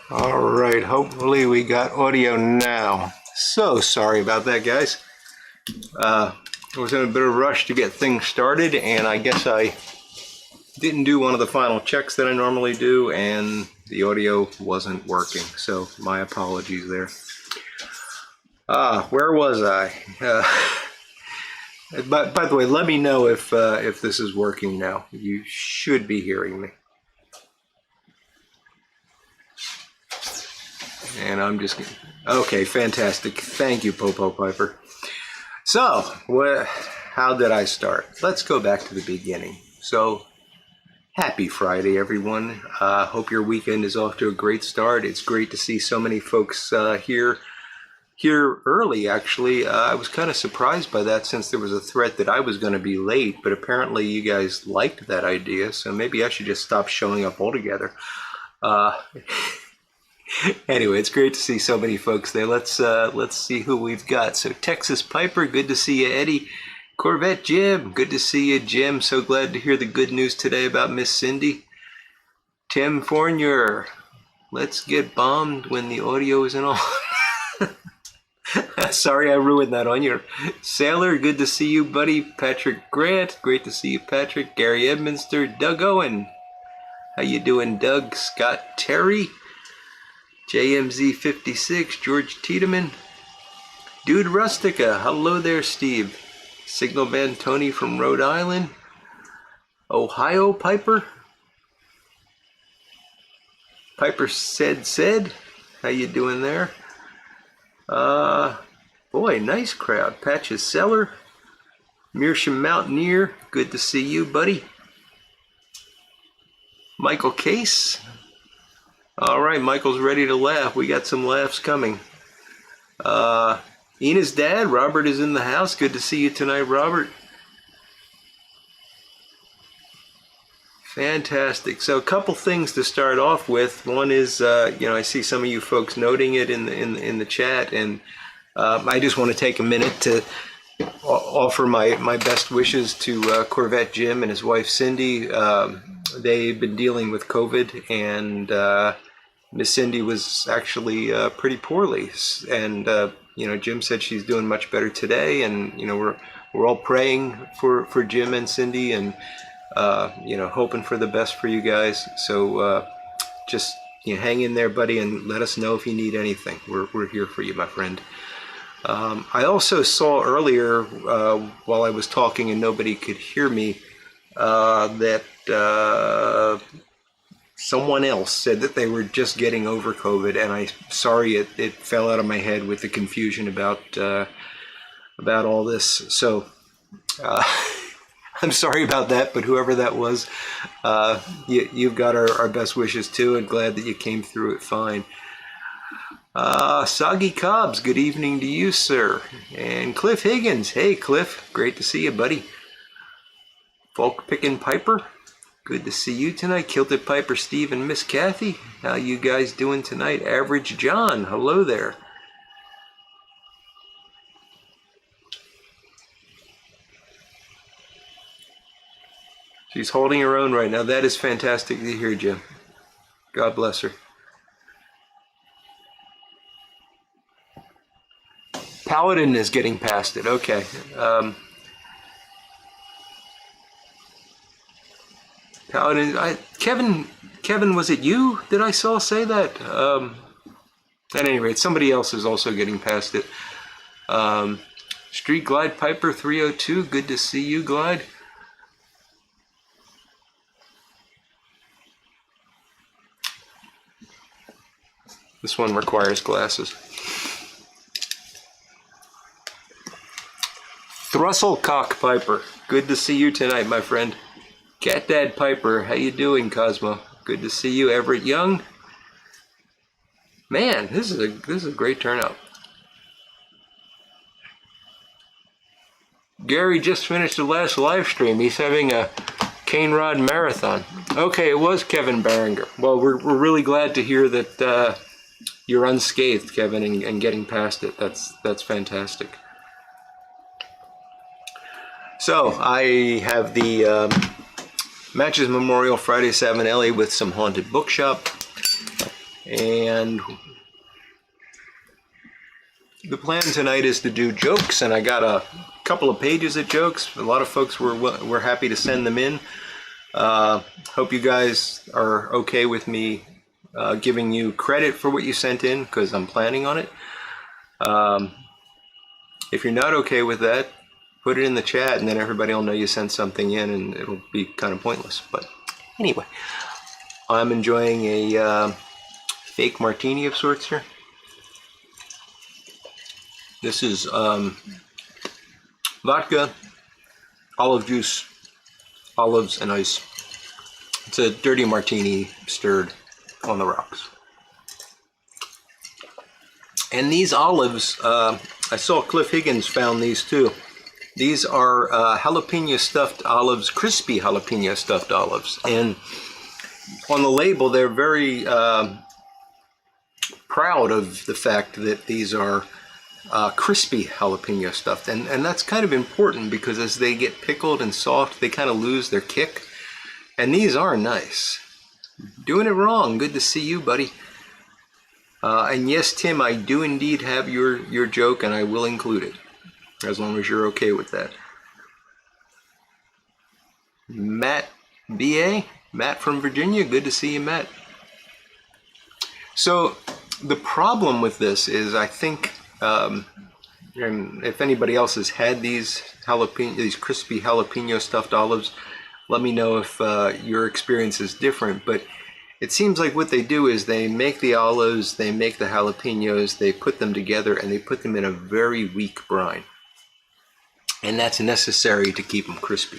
All right, hopefully we got audio now. So sorry about that, guys. I was in a bit of a rush to get things started, and I guess I didn't do one of the final checks that I normally do, and the audio wasn't working, so my apologies there. Where was I? By the way, let me know if this is working now. You should be hearing me. And I'm just kidding. Okay, fantastic. Thank you, Popo Piper. So, how did I start? Let's go back to the beginning. So, happy Friday, everyone. Hope your weekend is off to a great start. It's great to see so many folks here early, actually. I was kind of surprised by that since there was a threat that I was going to be late, but apparently you guys liked that idea, so maybe I should just stop showing up altogether. Anyway, it's great to see so many folks there. Let's see who we've got. So Texas Piper, good to see you, Eddie. Corvette Jim, good to see you, Jim. So glad to hear the good news today about Miss Cindy. Tim Fournier, let's get bombed when the audio isn't on. Sorry I ruined that on you. Sailor, good to see you, buddy. Patrick Grant, great to see you, Patrick. Gary Edminster, Doug Owen. How you doing, Doug? Scott Terry. JMZ56, George Tiedemann. Dude Rustica, hello there, Steve. Signal Man Tony from Rhode Island. Ohio Piper. Piper said. How you doing there? Boy, nice crowd. Patches Seller. Mearsham Mountaineer, good to see you, buddy. Michael Case. All right, Michael's ready to laugh. We got some laughs coming. Ina's dad, Robert, is in the house. Good to see you tonight, Robert. Fantastic. So a couple things to start off with. One is, I see some of you folks noting it in the chat, and I just want to take a minute to offer my best wishes to Corvette Jim and his wife Cindy. They've been dealing with COVID, and Miss Cindy was actually pretty poorly, and Jim said she's doing much better today, and we're all praying for Jim and Cindy, and hoping for the best for you guys. So just hang in there, buddy, and let us know if you need anything. We're here for you, my friend. I also saw earlier while I was talking and nobody could hear me that someone else said that they were just getting over COVID, and I'm sorry it fell out of my head with the confusion about all this. So I'm sorry about that, but whoever that was, you've got our best wishes too, and glad that you came through it fine. Soggy Cobbs, good evening to you, sir. And Cliff Higgins, hey Cliff, great to see you, buddy. Folk Pickin' Piper, good to see you tonight. Kilted Piper, Steve, and Miss Kathy. How you guys doing tonight? Average John, hello there. She's holding her own right now. That is fantastic to hear, Jim. God bless her. Paladin is getting past it. Okay. Paladin, Kevin, was it you that I saw say that? At any rate, somebody else is also getting past it. Street Glide Piper 302, good to see you, Glide. This one requires glasses. Thrusslecock Piper, good to see you tonight, my friend. Cat Dad Piper, how you doing, Cosmo? Good to see you. Everett Young. Man, this is a great turnout. Gary just finished the last live stream. He's having a CaneRod marathon. Okay, it was Kevin Barringer. Well, we're really glad to hear that you're unscathed, Kevin, and getting past it. That's fantastic. So I have the Matches Memorial Friday 7 Ellie with some Haunted Bookshop. And the plan tonight is to do jokes, and I got a couple of pages of jokes. A lot of folks were happy to send them in. Hope you guys are okay with me giving you credit for what you sent in, because I'm planning on it. If you're not okay with that, put it in the chat, and then everybody will know you sent something in, and it'll be kind of pointless. But anyway, I'm enjoying a fake martini of sorts here. This is vodka, olive juice, olives, and ice. It's a dirty martini stirred on the rocks. And these olives, I saw Cliff Higgins found these too. These are jalapeno stuffed olives, crispy jalapeno stuffed olives. And on the label, they're very proud of the fact that these are crispy jalapeno stuffed. And that's kind of important, because as they get pickled and soft, they kind of lose their kick. And these are nice. Doing it wrong. Good to see you, buddy. And yes, Tim, I do indeed have your joke, and I will include it, as long as you're okay with that. Matt B.A., Matt from Virginia, good to see you, Matt. So the problem with this is, I think, and if anybody else has had these crispy jalapeno stuffed olives, let me know if your experience is different. But it seems like what they do is they make the olives, they make the jalapenos, they put them together, and they put them in a very weak brine. And that's necessary to keep them crispy.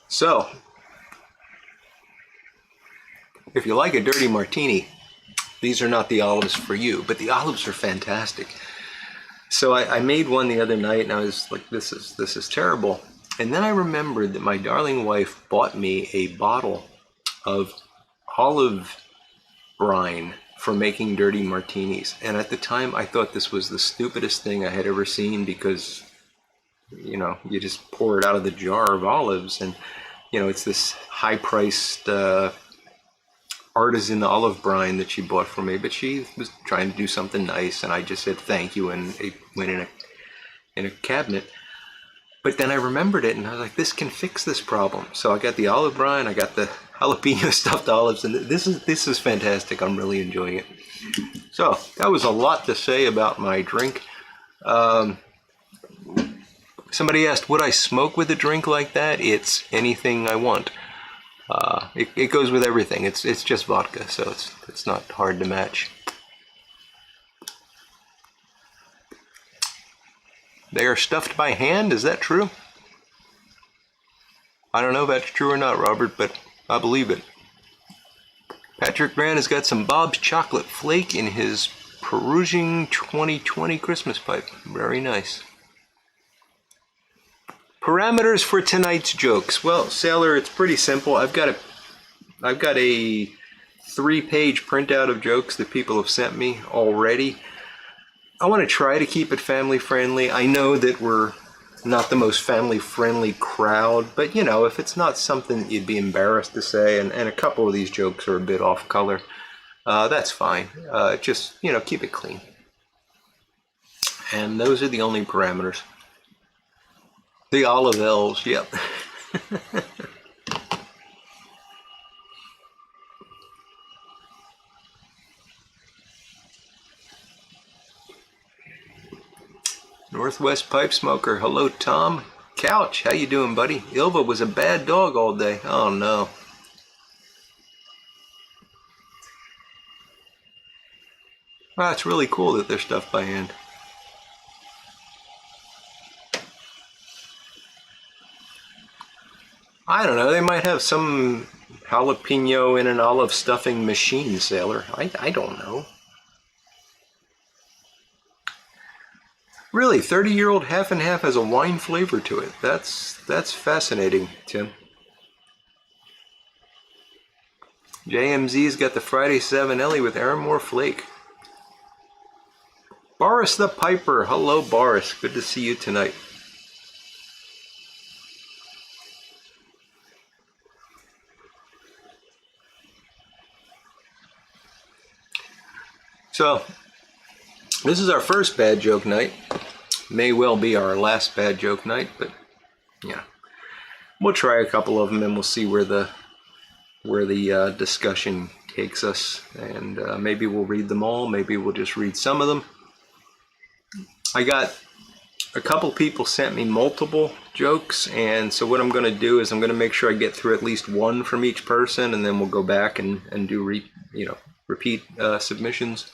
So, if you like a dirty martini, these are not the olives for you, but the olives are fantastic. So I made one the other night, and I was like, this is terrible. And then I remembered that my darling wife bought me a bottle of olive brine for making dirty martinis. And at the time, I thought this was the stupidest thing I had ever seen, because, you know, you just pour it out of the jar of olives, and, you know, it's this high-priced artisan olive brine that she bought for me. But she was trying to do something nice, and I just said thank you, and it went in a cabinet. But then I remembered it, and I was like, this can fix this problem. So I got the olive brine, I got the jalapeno stuffed olives, and this is fantastic. I'm really enjoying it. So that was a lot to say about my drink. Somebody asked, would I smoke with a drink like that? It's anything I want. It goes with everything. It's just vodka, so it's not hard to match. They are stuffed by hand, is that true? I don't know if that's true or not, Robert, but I believe it. Patrick Grant has got some Bob's Chocolate Flake in his Perusian 2020 Christmas pipe. Very nice. Parameters for tonight's jokes. Well, Sailor, it's pretty simple. I've got a 3-page printout of jokes that people have sent me already. I want to try to keep it family friendly. I know that we're not the most family friendly crowd, but you know, if it's not something that you'd be embarrassed to say, and a couple of these jokes are a bit off color, that's fine. Just, you know, keep it clean. And those are the only parameters. The olive elves, yep. Northwest Pipe Smoker, hello Tom. Couch, how you doing, buddy? Ilva was a bad dog all day. Oh no. Wow, it's really cool that they're stuffed by hand. I don't know, they might have some jalapeno in an olive stuffing machine, Sailor. I don't know. Really, 30-year-old half and half has a wine flavor to it. That's fascinating, Tim. JMZ's got the Friday 7 with Aramore Flake. Boris the Piper. Hello, Boris. Good to see you tonight. So this is our first bad joke night. May well be our last bad joke night, but yeah, we'll try a couple of them and we'll see where the discussion takes us, and maybe we'll read them all, maybe we'll just read some of them. I got a couple people sent me multiple jokes, and so what I'm going to do is I'm going to make sure I get through at least one from each person, and then we'll go back and do repeat submissions.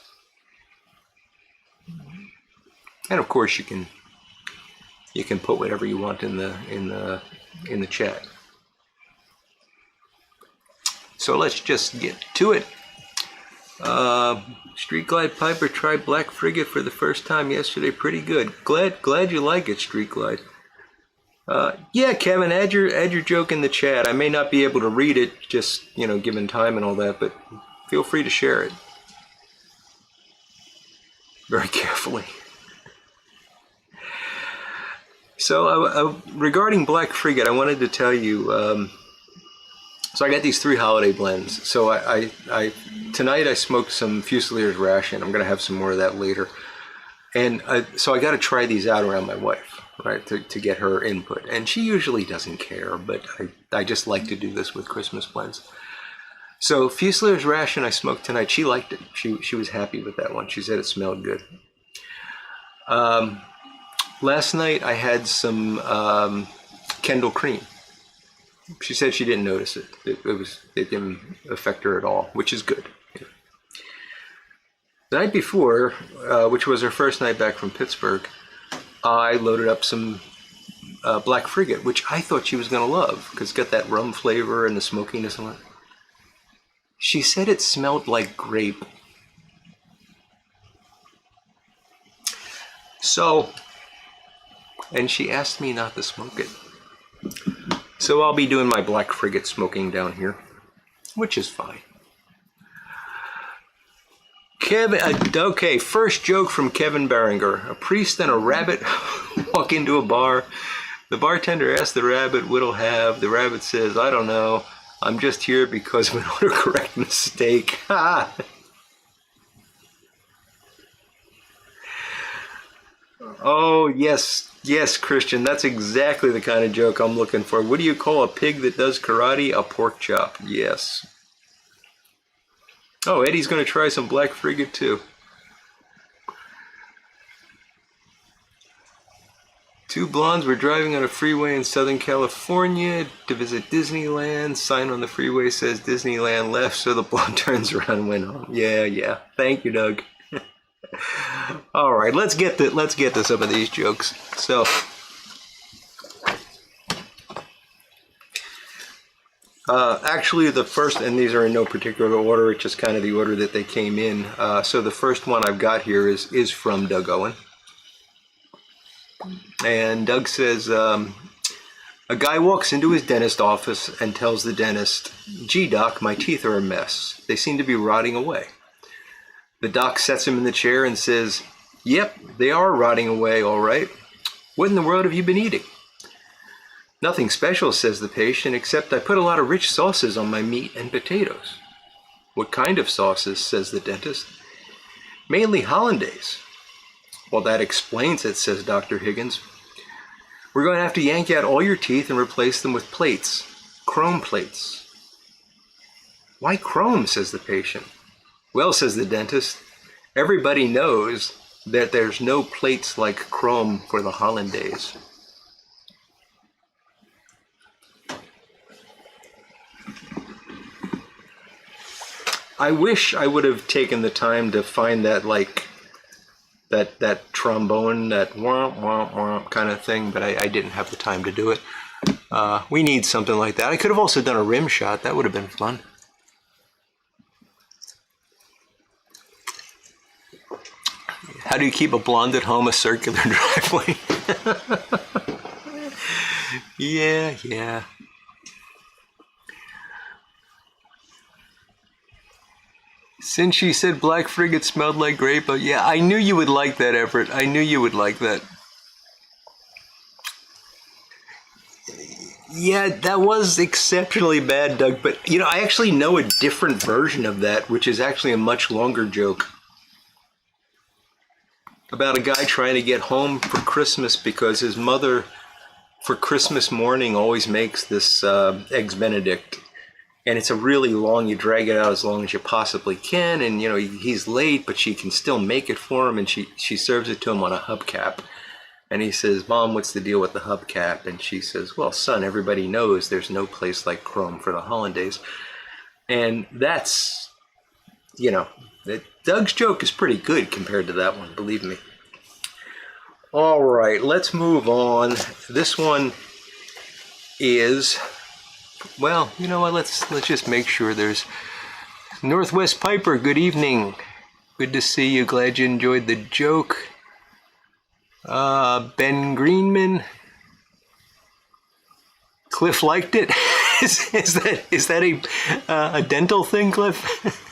And of course you can put whatever you want in the chat. So let's just get to it. Street Glide Piper tried Black Frigate for the first time yesterday. Pretty good. Glad you like it, Street Glide. Yeah, Kevin, add your joke in the chat. I may not be able to read it, just given time and all that, but feel free to share it very carefully. So regarding Black Frigate, I wanted to tell you. So I got these 3 holiday blends. So tonight I smoked some Fusilier's Ration. I'm gonna have some more of that later. And so I got to try these out around my wife, right, to get her input. And she usually doesn't care, but I just like to do this with Christmas blends. So Fusilier's Ration I smoked tonight. She liked it. She was happy with that one. She said it smelled good. Last night I had some Kendall Cream. She said she didn't notice it. It didn't affect her at all, which is good. The night before, which was her first night back from Pittsburgh, I loaded up some Black Frigate, which I thought she was going to love because it's got that rum flavor and the smokiness on it. She said it smelled like grape. So, and she asked me not to smoke it. So I'll be doing my Black Frigate smoking down here, which is fine. Kevin, okay, first joke from Kevin Berenger. A priest and a rabbit walk into a bar. The bartender asks the rabbit what he'll have. The rabbit says, I don't know. I'm just here because of an autocorrect mistake. Oh, yes, Christian. That's exactly the kind of joke I'm looking for. What do you call a pig that does karate? A pork chop. Yes. Oh, Eddie's going to try some Black Frigate too. 2 blondes were driving on a freeway in Southern California to visit Disneyland. Sign on the freeway says Disneyland left, so the blonde turns around and went home. Yeah. Thank you, Doug. All right, let's get to some of these jokes. So, actually, the first, and these are in no particular order, it's just kind of the order that they came in. So the first one I've got here is from Doug Owen. And Doug says, a guy walks into his dentist office and tells the dentist, gee, doc, my teeth are a mess. They seem to be rotting away. The doc sets him in the chair and says, yep, they are rotting away, all right. What in the world have you been eating? Nothing special, says the patient, except I put a lot of rich sauces on my meat and potatoes. What kind of sauces, says the dentist. Mainly hollandaise. Well, that explains it, says Dr. Higgins. We're going to have to yank out all your teeth and replace them with plates, chrome plates. Why chrome, says the patient. Well, says the dentist, everybody knows that there's no plates like chrome for the hollandaise. I wish I would have taken the time to find that, like, that trombone, that womp, womp, womp kind of thing, but I didn't have the time to do it. We need something like that. I could have also done a rim shot. That would have been fun. How do you keep a blonde at home? A circular driveway. Yeah. Since she said Black Frigate smelled like grape, yeah, I knew you would like that, Everett. I knew you would like that. Yeah, that was exceptionally bad, Doug, but, I actually know a different version of that, which is actually a much longer joke. about a guy trying to get home for Christmas because his mother, for Christmas morning, always makes this Eggs Benedict. And it's a really long, you drag it out as long as you possibly can. And, you know, he's late, but she can still make it for him. And she serves it to him on a hubcap. And he says, Mom, what's the deal with the hubcap? And she says, well, son, everybody knows there's no place like Chrome for the hollandaise. And that's, you know, Doug's joke is pretty good compared to that one, believe me. All right, let's move on. This one is, well, you know what, let's just make sure there's Northwest Piper, good evening. Good to see you, glad you enjoyed the joke. Ben Greenman, Cliff liked it. is that a dental thing, Cliff?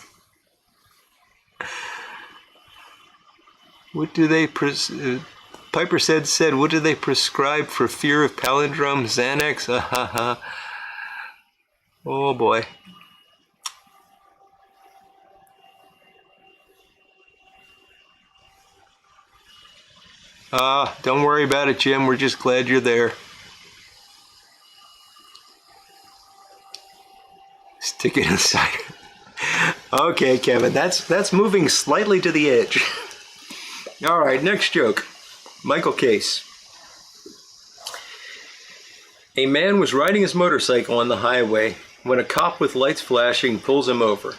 What do they Piper said, what do they prescribe for fear of palindrome? Xanax? Oh boy. Don't worry about it, Jim. We're just glad you're there. Stick it inside. Okay, Kevin, that's moving slightly to the edge. All right, next joke. Michael Case. A man was riding his motorcycle on the highway when a cop with lights flashing pulls him over.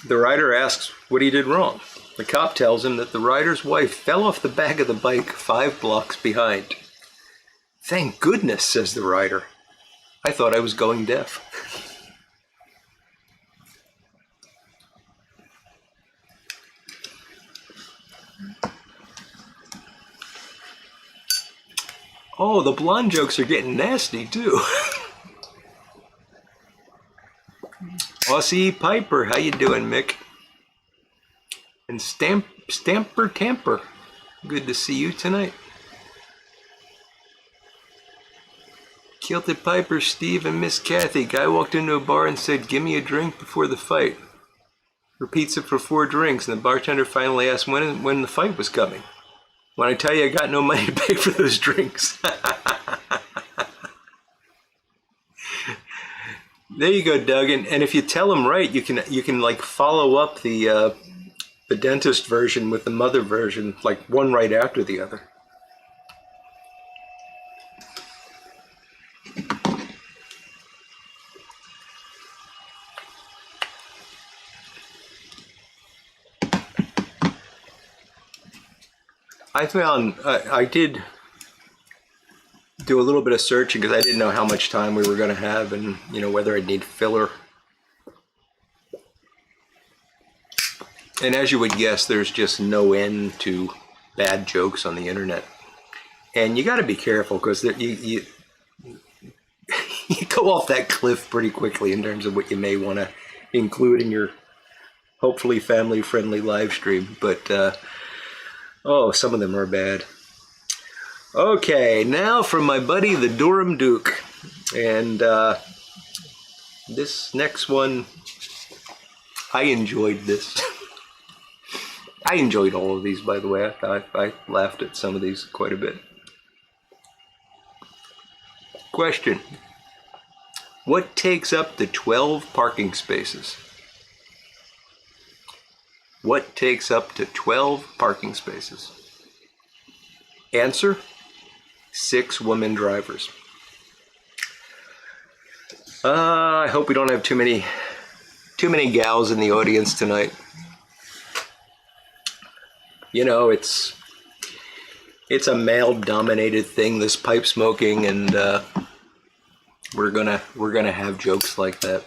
The rider asks what he did wrong. The cop tells him that the rider's wife fell off the back of the bike 5 blocks behind. Thank goodness, says the rider. I thought I was going deaf. Oh, the blonde jokes are getting nasty, too. Aussie Piper, how you doing, Mick? And Stamper Tamper, good to see you tonight. Kilted Piper, Steve, and Miss Kathy. Guy walked into a bar and said, give me a drink before the fight. Repeats it for 4 drinks, and the bartender finally asked when the fight was coming. When I tell you I got no money to pay for those drinks. There you go, Doug. And if you tell them right, you can like follow up the dentist version with the mother version, like one right after the other. I found I did do a little bit of searching because I didn't know how much time we were going to have and, you know, whether I'd need filler. And as you would guess, there's just no end to bad jokes on the internet. And you got to be careful because you go off that cliff pretty quickly in terms of what you may want to include in your hopefully family-friendly live stream. But, oh, some of them are bad. Okay, now from my buddy, the Durham Duke. And this next one, I enjoyed this. I enjoyed all of these, by the way. I laughed at some of these quite a bit. Question. What takes up the 12 parking spaces? What takes up to 12 parking spaces? Answer, 6 women drivers. I hope we don't have too many gals in the audience tonight. You know, it's a male-dominated thing, this pipe smoking, and we're gonna have jokes like that.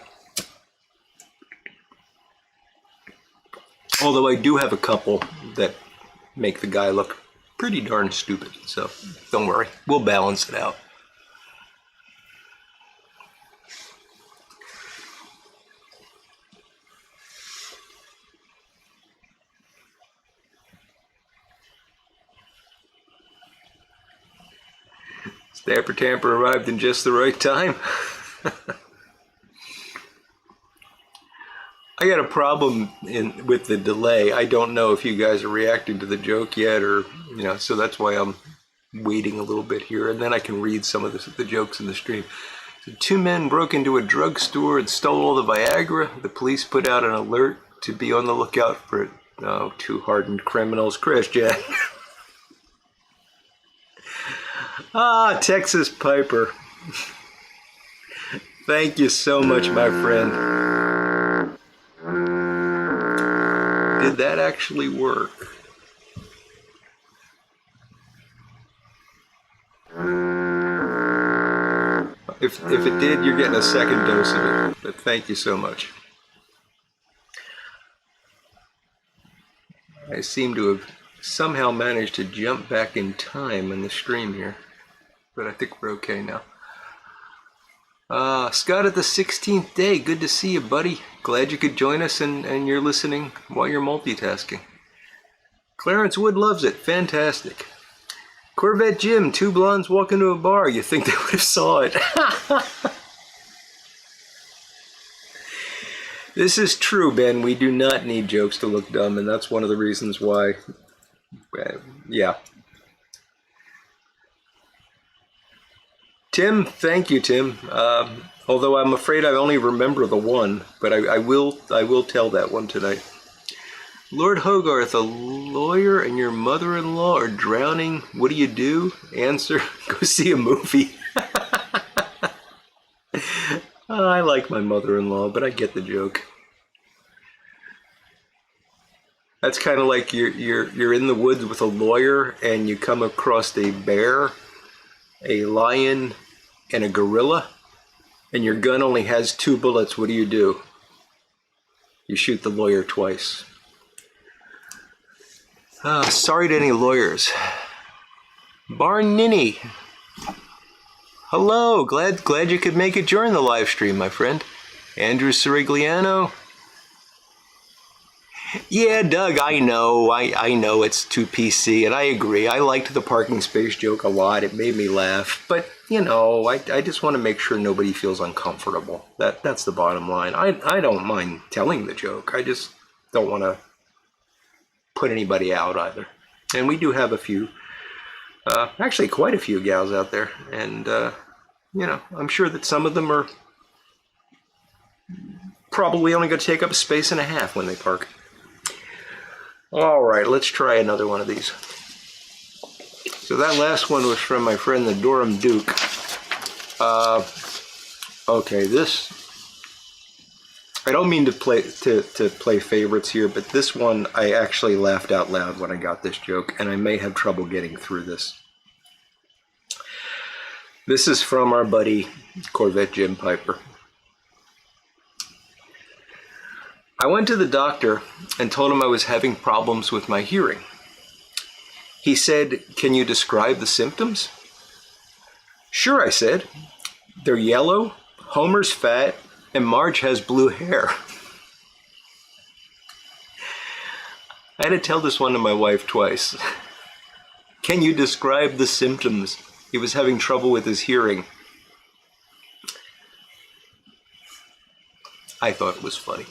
Although I do have a couple that make the guy look pretty darn stupid, so don't worry, we'll balance it out. Stamper Tamper arrived in just the right time. I got a problem with the delay. I don't know if you guys are reacting to the joke yet, or so that's why I'm waiting a little bit here, and then I can read some of the jokes in the stream. So 2 men broke into a drugstore and stole all the Viagra. The police put out an alert to be on the lookout for 2 hardened criminals. Christian. Texas Piper. Thank you so much, my friend. Did that actually work? If it did, you're getting a second dose of it. But thank you so much. I seem to have somehow managed to jump back in time in the stream here. But I think we're okay now. Scott at the 16th day. Good to see you, buddy. Glad you could join us and you're listening while you're multitasking. Clarence Wood loves it. Fantastic. Corvette Jim, 2 blondes walk into a bar. You think they would have saw it. This is true, Ben. We do not need jokes to look dumb, and that's one of the reasons why. Yeah. Tim, thank you, Tim. Although I'm afraid I only remember the one, but I will tell that one tonight. Lord Hogarth, a lawyer and your mother-in-law are drowning. What do you do? Answer, go see a movie. I like my mother-in-law, but I get the joke. That's kind of like you're in the woods with a lawyer and you come across a bear, a lion, and a gorilla, and your gun only has 2 bullets. What do? You shoot the lawyer twice. Sorry to any lawyers. Barn Ninny. Hello, glad you could make it during the live stream, my friend. Andrew Sirigliano. Yeah, Doug, I know it's too PC, and I agree. I liked the parking space joke a lot. It made me laugh. But, I just want to make sure nobody feels uncomfortable. That's the bottom line. I don't mind telling the joke. I just don't want to put anybody out either. And we do have a few, actually quite a few gals out there. And, I'm sure that some of them are probably only going to take up a space and a half when they park. All right, let's try another one of these. So that last one was from my friend the Durham Duke. Okay, this, I don't mean to play favorites here, but this one I actually laughed out loud when I got this joke, and I may have trouble getting through this. This is from our buddy Corvette Jim Piper. I went to the doctor and told him I was having problems with my hearing. He said, "Can you describe the symptoms?" "Sure," I said. "They're yellow, Homer's fat, and Marge has blue hair." I had to tell this one to my wife twice. Can you describe the symptoms? He was having trouble with his hearing. I thought it was funny.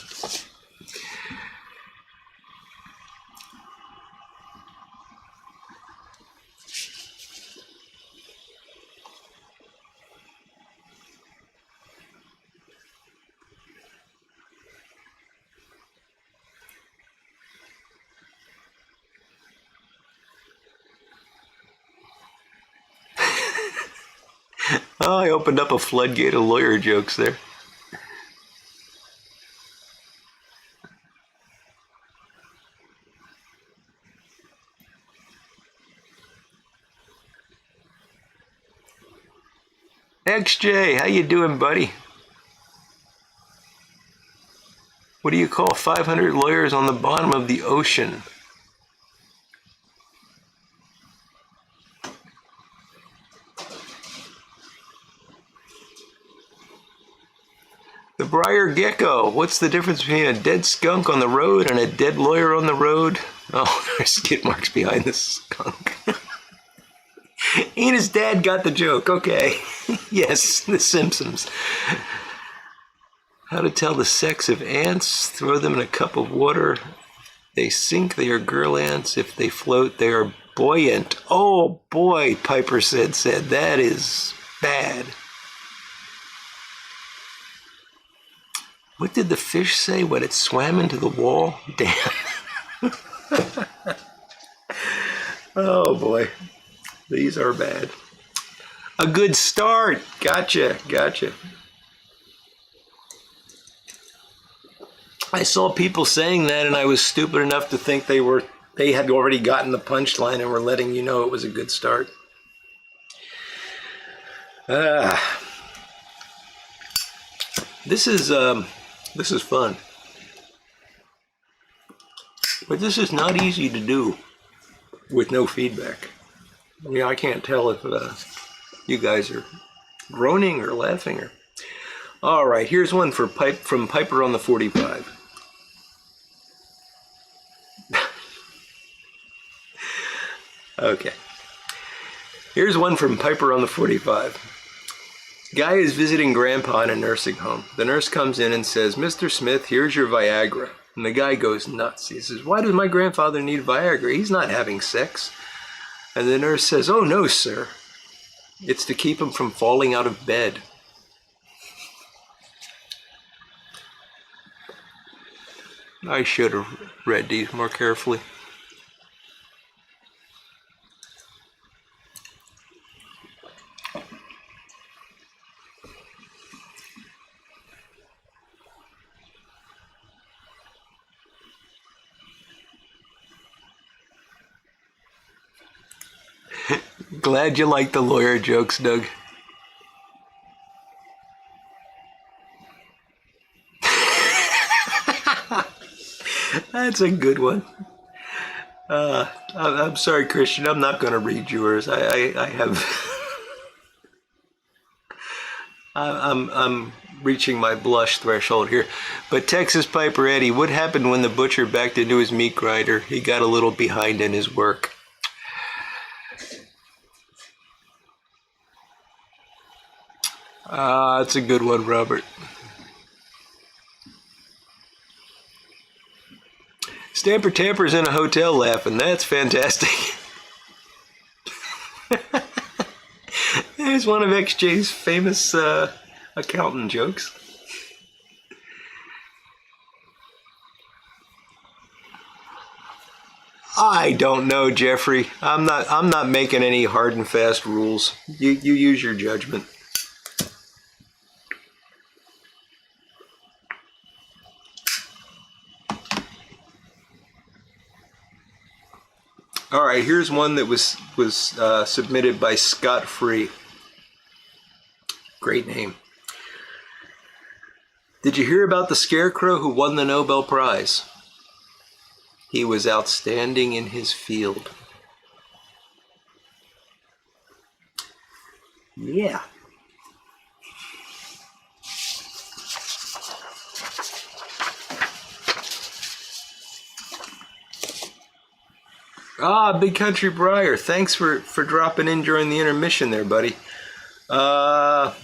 Oh, I opened up a floodgate of lawyer jokes there. XJ, how you doing, buddy? What do you call 500 lawyers on the bottom of the ocean? The Briar Gecko. What's the difference between a dead skunk on the road and a dead lawyer on the road? Oh, there's skid marks behind the skunk. His dad got the joke. Okay. Yes, The Simpsons. How to tell the sex of ants. Throw them in a cup of water. They sink, they are girl ants. If they float, they are buoyant. Oh boy, Piper said, that is bad. What did the fish say when it swam into the wall? Damn. Oh boy, these are bad. A good start. Gotcha. I saw people saying that, and I was stupid enough to think they had already gotten the punchline and were letting you know it was a good start. This is fun, but this is not easy to do with no feedback. I mean, I can't tell if you guys are groaning or laughing. All right, here's one from Piper on the 45. Okay. Here's one from Piper on the 45. Guy is visiting Grandpa in a nursing home. The nurse comes in and says, "Mr. Smith, here's your Viagra." And the guy goes nuts. He says, "Why does my grandfather need Viagra? He's not having sex." And the nurse says, "Oh, no, sir. It's to keep him from falling out of bed." I should have read these more carefully. Glad you like the lawyer jokes, Doug. That's a good one. I'm sorry, Christian. I'm not going to read yours. I have. I'm reaching my blush threshold here. But Texas Piper Eddie, what happened when the butcher backed into his meat grinder? He got a little behind in his work. That's a good one, Robert. Stamper Tamper's in a hotel laughing. That's fantastic. There's one of XJ's famous accountant jokes. I don't know, Jeffrey. I'm not making any hard and fast rules. You use your judgment. All right, here's one that was submitted by Scott Free. Great name. Did you hear about the scarecrow who won the Nobel Prize? He was outstanding in his field. Yeah. Big Country Briar, thanks for dropping in during the intermission there, buddy. I'm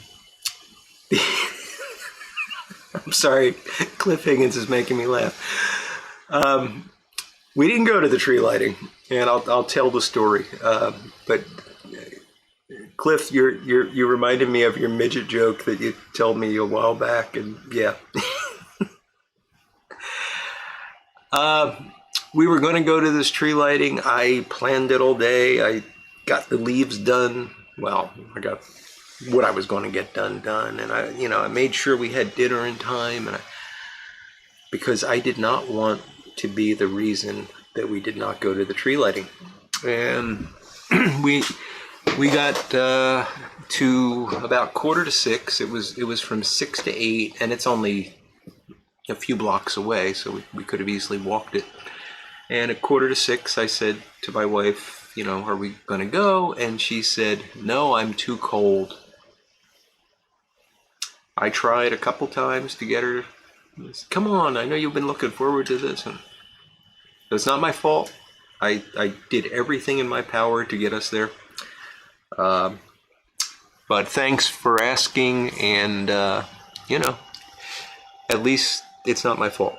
sorry, Cliff Higgins is making me laugh. We didn't go to the tree lighting, and I'll tell the story. But Cliff, you reminded me of your midget joke that you told me a while back, and yeah. We were going to go to this tree lighting. I planned it all day. I got the leaves done. Well, I got what I was going to get done, and I made sure we had dinner in time, and because I did not want to be the reason that we did not go to the tree lighting. And we got to about 5:45. It was from 6 to 8, and it's only a few blocks away, so we could have easily walked it. And at 5:45, I said to my wife, are we going to go? And she said, "No, I'm too cold." I tried a couple times to get her. "Come on, I know you've been looking forward to this." And it's not my fault. I did everything in my power to get us there. But thanks for asking, and At least it's not my fault.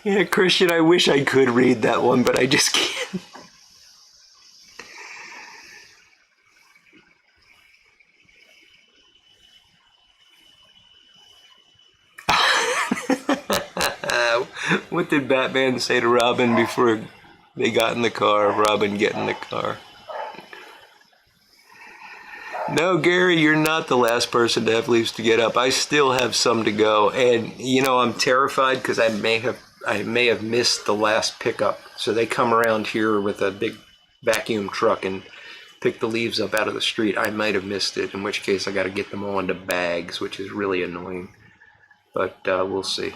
Yeah, Christian, I wish I could read that one, but I just can't. What did Batman say to Robin before they got in the car? Robin, get in the car. No, Gary, you're not the last person to have leaves to get up. I still have some to go, and you know I'm terrified because I may have missed the last pickup. So they come around here with a big vacuum truck and pick the leaves up out of the street. I might have missed it, in which case I got to get them all into bags, which is really annoying. But we'll see.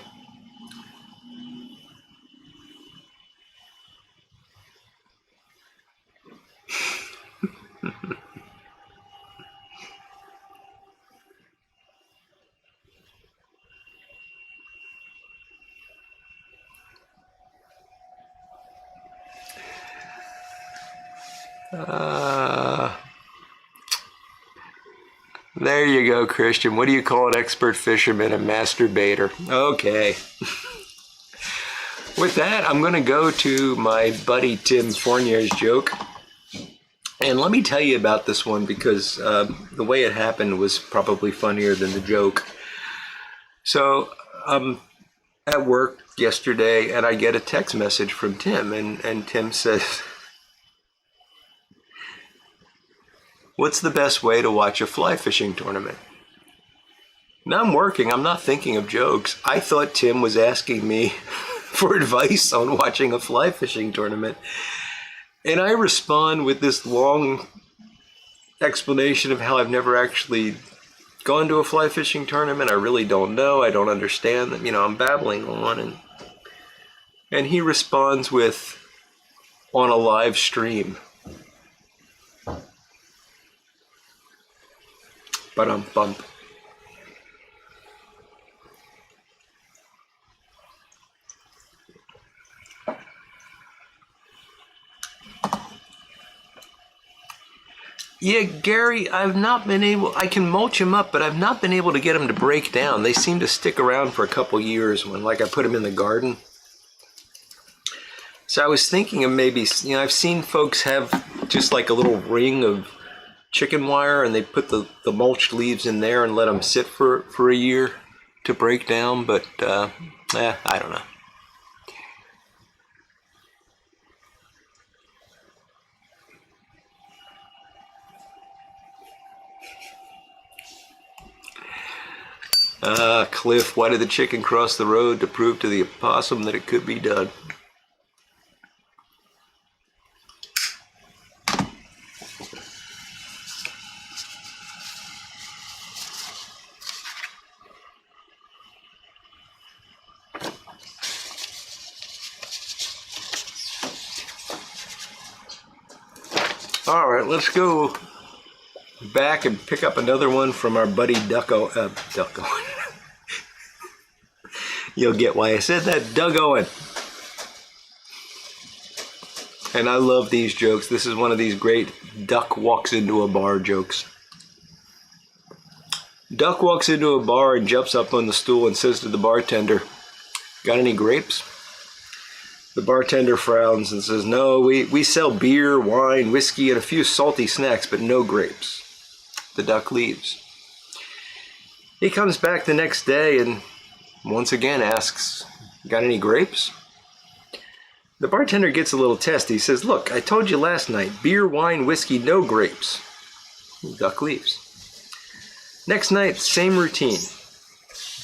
There you go, Christian. What do you call an expert fisherman? A masturbator. Okay. With that, I'm going to go to my buddy Tim Fournier's joke. And let me tell you about this one because the way it happened was probably funnier than the joke. So I'm at work yesterday and I get a text message from Tim, and Tim says, "What's the best way to watch a fly fishing tournament?" Now I'm working, I'm not thinking of jokes. I thought Tim was asking me for advice on watching a fly fishing tournament. And I respond with this long explanation of how I've never actually gone to a fly fishing tournament. I really don't know. I don't understand them. You know, I'm babbling on. And he responds with, "On a live stream." Bump. Yeah, Gary, I've not been able, I can mulch them up, but I've not been able to get them to break down. They seem to stick around for a couple years when, like, I put them in the garden. So I was thinking of maybe, you know, I've seen folks have just like a little ring of chicken wire and they put the mulched leaves in there and let them sit for a year to break down, but I don't know. Cliff, why did the chicken cross the road? To prove to the opossum that it could be done. All right, let's go back and pick up another one from our buddy Ducko. You'll get why I said that, Doug Owen. And I love these jokes. This is one of these great duck walks into a bar jokes. Duck walks into a bar and jumps up on the stool and says to the bartender, "Got any grapes?" The bartender frowns and says, "No, we sell beer, wine, whiskey, and a few salty snacks, but no grapes." The duck leaves. He comes back the next day and once again asks, "Got any grapes?" The bartender gets a little testy. He says, "Look, I told you last night, beer, wine, whiskey, no grapes." The duck leaves. Next night, same routine.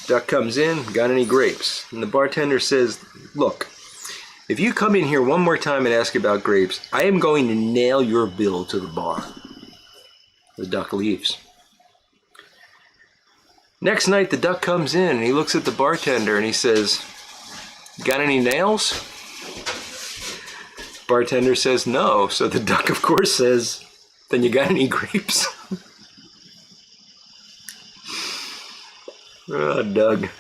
Duck comes in, "Got any grapes?" And the bartender says, "Look, if you come in here one more time and ask about grapes, I am going to nail your bill to the bar." The duck leaves. Next night, the duck comes in and he looks at the bartender and he says, "Got any nails?" Bartender says no. So the duck, of course, says, "Then you got any grapes?" Oh, Doug.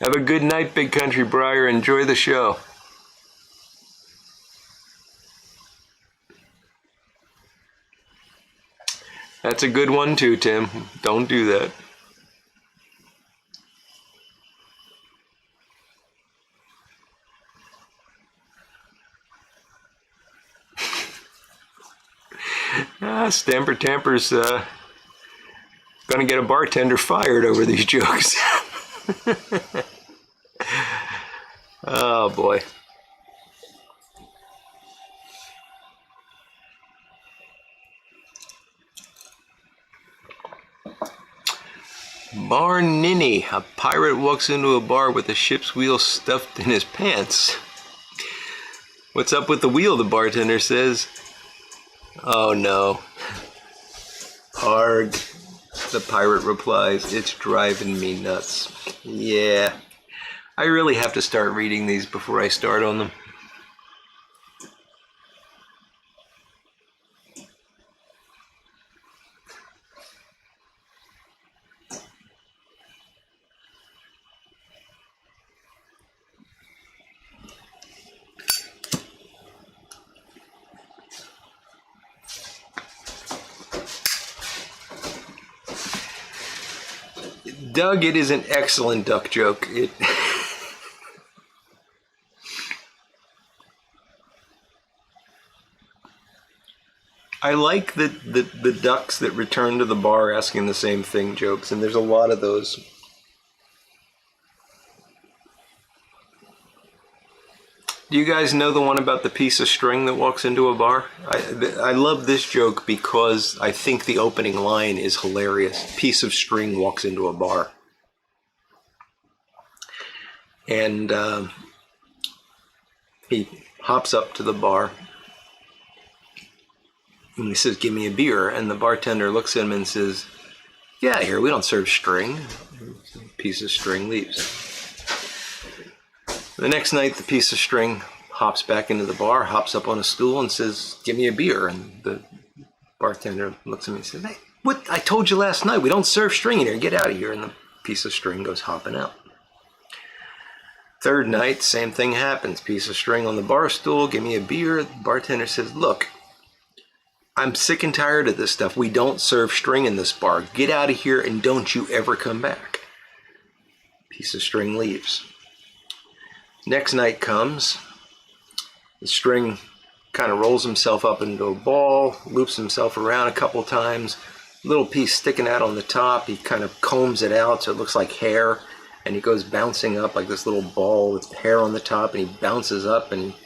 Have a good night, Big Country Briar. Enjoy the show. That's a good one too, Tim. Don't do that. Stamper Tamper's gonna get a bartender fired over these jokes. Oh boy. Bar Ninny. A pirate walks into a bar with a ship's wheel stuffed in his pants. What's up with the wheel? The bartender says. Oh no. Arg. The pirate replies, it's driving me nuts. Yeah. I really have to start reading these before I start on them. Doug, it is an excellent duck joke. I like the ducks that return to the bar asking the same thing jokes, and there's a lot of those. Do you guys know the one about the piece of string that walks into a bar? I love this joke because I think the opening line is hilarious. Piece of string walks into a bar. And he hops up to the bar. And he says, give me a beer. And the bartender looks at him and says, get out of here, we don't serve string. Piece of string leaves. The next night, the piece of string hops back into the bar, hops up on a stool and says, give me a beer. And the bartender looks at me and says, hey, what? I told you last night, we don't serve string in here, get out of here. And the piece of string goes hopping out. Third night, same thing happens. Piece of string on the bar stool, give me a beer. The bartender says, look, I'm sick and tired of this stuff. We don't serve string in this bar. Get out of here and don't you ever come back. Piece of string leaves. Next night comes. The string kind of rolls himself up into a ball, loops himself around a couple times. Little piece sticking out on the top. He kind of combs it out so it looks like hair. And he goes bouncing up like this little ball with hair on the top. And he bounces up and he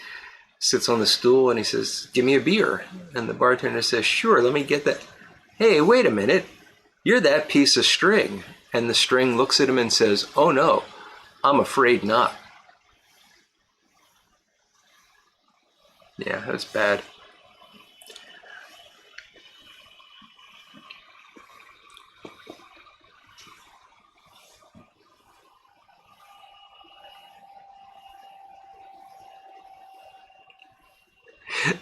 sits on the stool and he says, give me a beer. And the bartender says, sure, let me get that. Hey, wait a minute. You're that piece of string. And the string looks at him and says, oh no, I'm afraid not. Yeah, that's bad.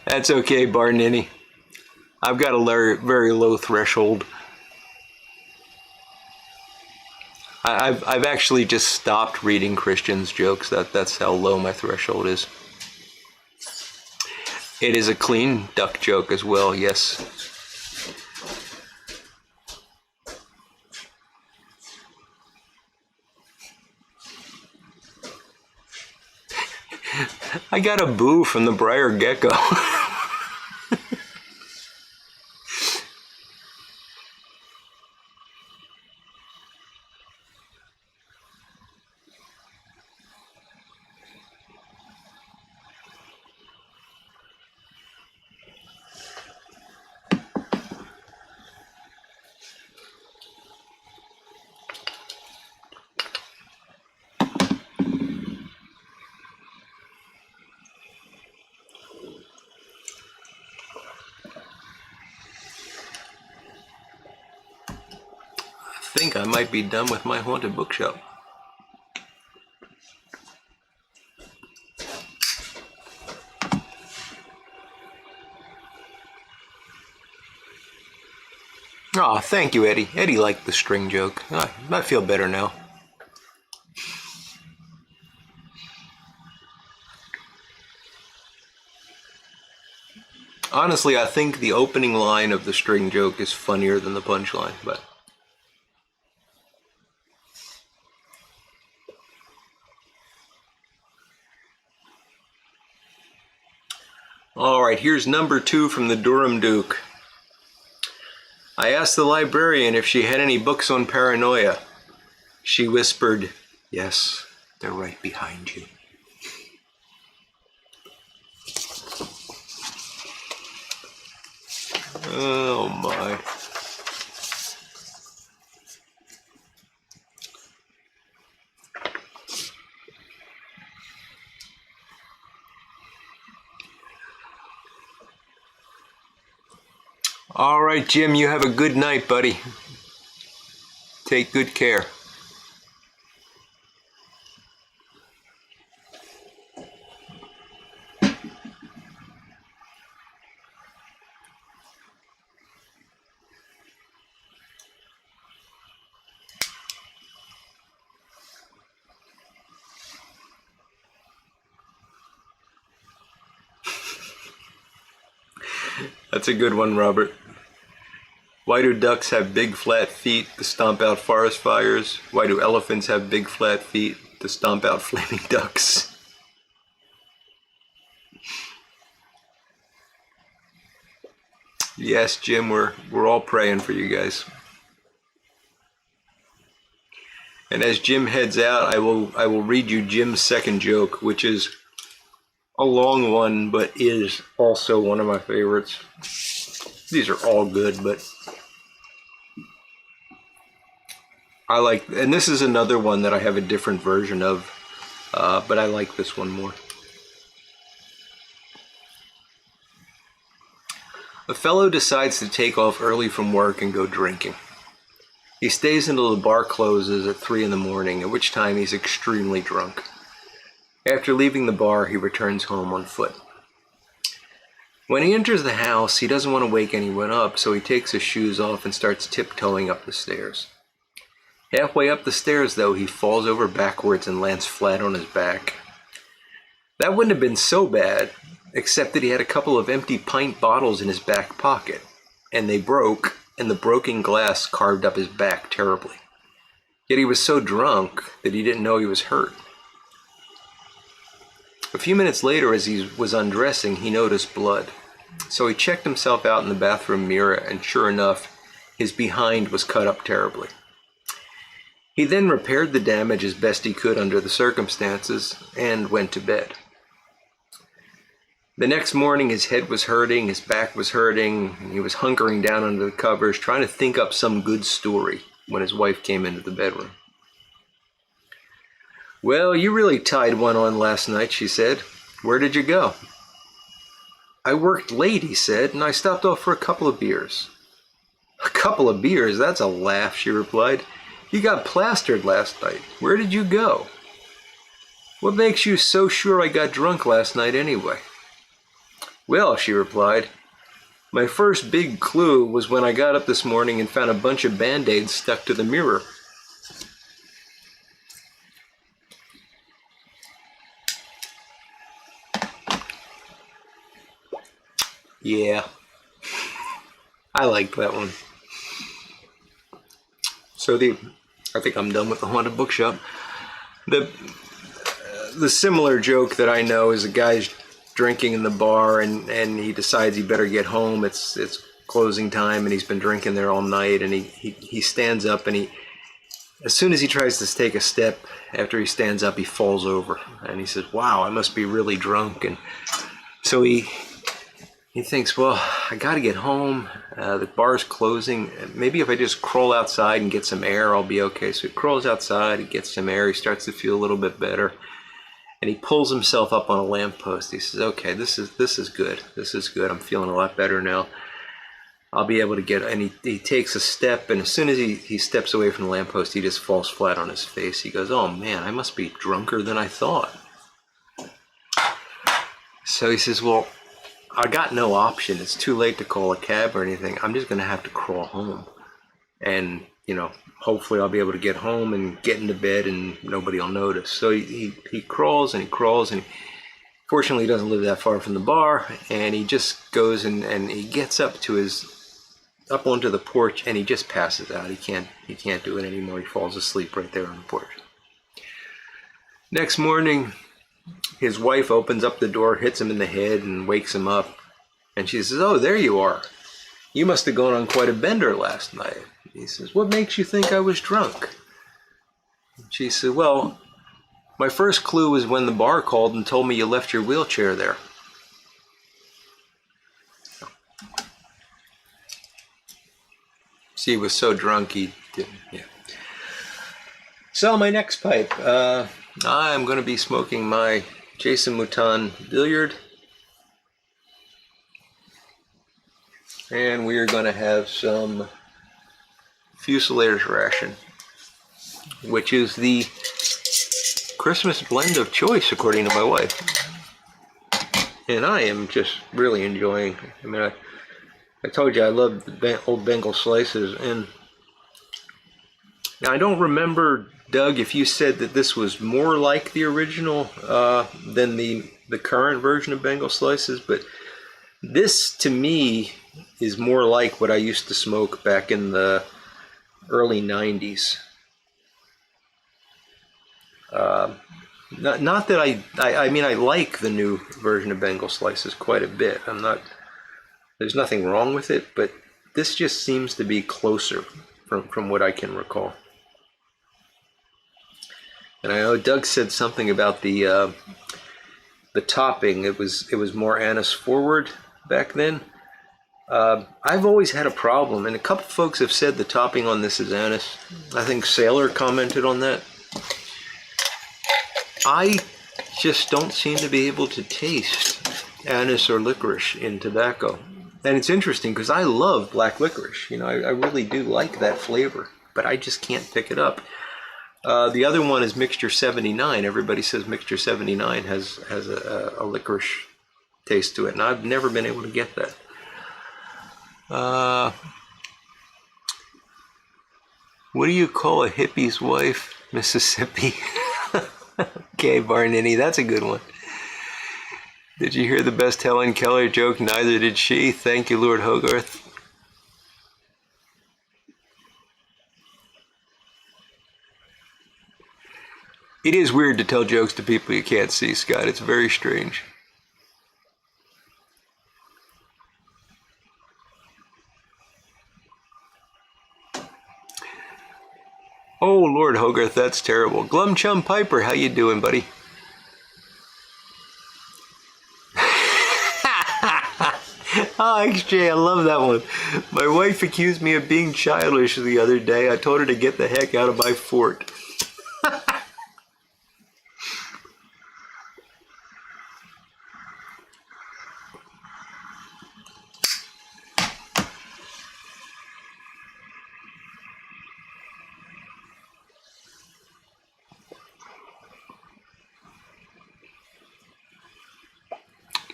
That's okay, Bar Ninny. I've got a very low threshold. I've actually just stopped reading Christians' jokes. That's how low my threshold is. It is a clean duck joke as well, yes. I got a boo from the Briar Gecko. I think I might be done with my haunted bookshelf. Oh, thank you, Eddie. Eddie liked the string joke. I feel better now. Honestly, I think the opening line of the string joke is funnier than the punchline, but... All right, here's number 2 from the Durham Duke. I asked the librarian if she had any books on paranoia. She whispered, "Yes, they're right behind you." Oh my. All right, Jim, you have a good night, buddy. Take good care. That's a good one, Robert. Why do ducks have big flat feet to stomp out forest fires? Why do elephants have big flat feet to stomp out flaming ducks? Yes, Jim, we're all praying for you guys. And as Jim heads out, I will read you Jim's second joke, which is a long one, but is also one of my favorites. These are all good, but I like, and this is another one that I have a different version of, but I like this one more. A fellow decides to take off early from work and go drinking. He stays until the bar closes at 3 in the morning, at which time he's extremely drunk. After leaving the bar, he returns home on foot. When he enters the house, he doesn't want to wake anyone up, so he takes his shoes off and starts tiptoeing up the stairs. Halfway up the stairs, though, he falls over backwards and lands flat on his back. That wouldn't have been so bad, except that he had a couple of empty pint bottles in his back pocket, and they broke, and the broken glass carved up his back terribly. Yet he was so drunk that he didn't know he was hurt. A few minutes later, as he was undressing, he noticed blood. So he checked himself out in the bathroom mirror, and sure enough, his behind was cut up terribly. He then repaired the damage as best he could under the circumstances, and went to bed. The next morning, his head was hurting, his back was hurting, and he was hunkering down under the covers, trying to think up some good story when his wife came into the bedroom. "Well, you really tied one on last night," she said. "Where did you go?" "I worked late," he said, "and I stopped off for a couple of beers." "A couple of beers? That's a laugh," she replied. "You got plastered last night. Where did you go?" "What makes you so sure I got drunk last night anyway?" "Well," she replied, "my first big clue was when I got up this morning and found a bunch of Band-Aids stuck to the mirror." Yeah, I like that one. So I think I'm done with the haunted bookshop. The similar joke that I know is a guy's drinking in the bar and he decides he better get home. It's closing time and he's been drinking there all night, and he stands up, and as soon as he tries to take a step after he stands up, he falls over, and he says, "Wow, I must be really drunk." And so he thinks, well, I got to get home. The bar's closing. Maybe if I just crawl outside and get some air, I'll be okay. So he crawls outside, he gets some air, he starts to feel a little bit better, and he pulls himself up on a lamppost. He says, "Okay, this is good. This is good. I'm feeling a lot better now. I'll be able to get." And he takes a step, and as soon as he steps away from the lamppost, he just falls flat on his face. He goes, "Oh man, I must be drunker than I thought." So he says, "Well, I got no option. It's too late to call a cab or anything. I'm just going to have to crawl home. And, hopefully I'll be able to get home and get into bed and nobody will notice." So he crawls and he crawls, and Fortunately, he doesn't live that far from the bar, and he just goes and he gets up onto the porch, and he just passes out. He can't do it anymore. He falls asleep right there on the porch. Next morning, his wife opens up the door, hits him in the head, and wakes him up. And she says, "Oh, there you are. You must have gone on quite a bender last night." He says, "What makes you think I was drunk?" She said, "Well, my first clue was when the bar called and told me you left your wheelchair there." See, he was so drunk he didn't. Yeah. So my next pipe, I'm going to be smoking my Jason Mouton Billiard, and we are going to have some Fusilader's Ration, which is the Christmas blend of choice, according to my wife. And I am just really enjoying. I mean, I told you I love the old Bengal slices, and now I don't remember, Doug, if you said that this was more like the original than the current version of Bengal slices, but this to me is more like what I used to smoke back in the early 90s. Not that I mean, I like the new version of Bengal slices quite a bit. There's nothing wrong with it, but this just seems to be closer from what I can recall. And I know Doug said something about the topping. It was more anise forward back then. I've always had a problem, and a couple folks have said the topping on this is anise. I think Sailor commented on that. I just don't seem to be able to taste anise or licorice in tobacco. And it's interesting because I love black licorice. You know, I really do like that flavor, but I just can't pick it up. The other one is Mixture 79. Everybody says Mixture 79 has a licorice taste to it, and I've never been able to get that. What do you call a hippie's wife? Mississippi. Okay, Barnini, that's a good one. Did you hear the best Helen Keller joke? Neither did she. Thank you, Lord Hogarth. It is weird to tell jokes to people you can't see, Scott. It's very strange. Oh, Lord Hogarth, that's terrible. Glum Chum Piper, how you doing, buddy? Oh, XJ, I love that one. My wife accused me of being childish the other day. I told her to get the heck out of my fort.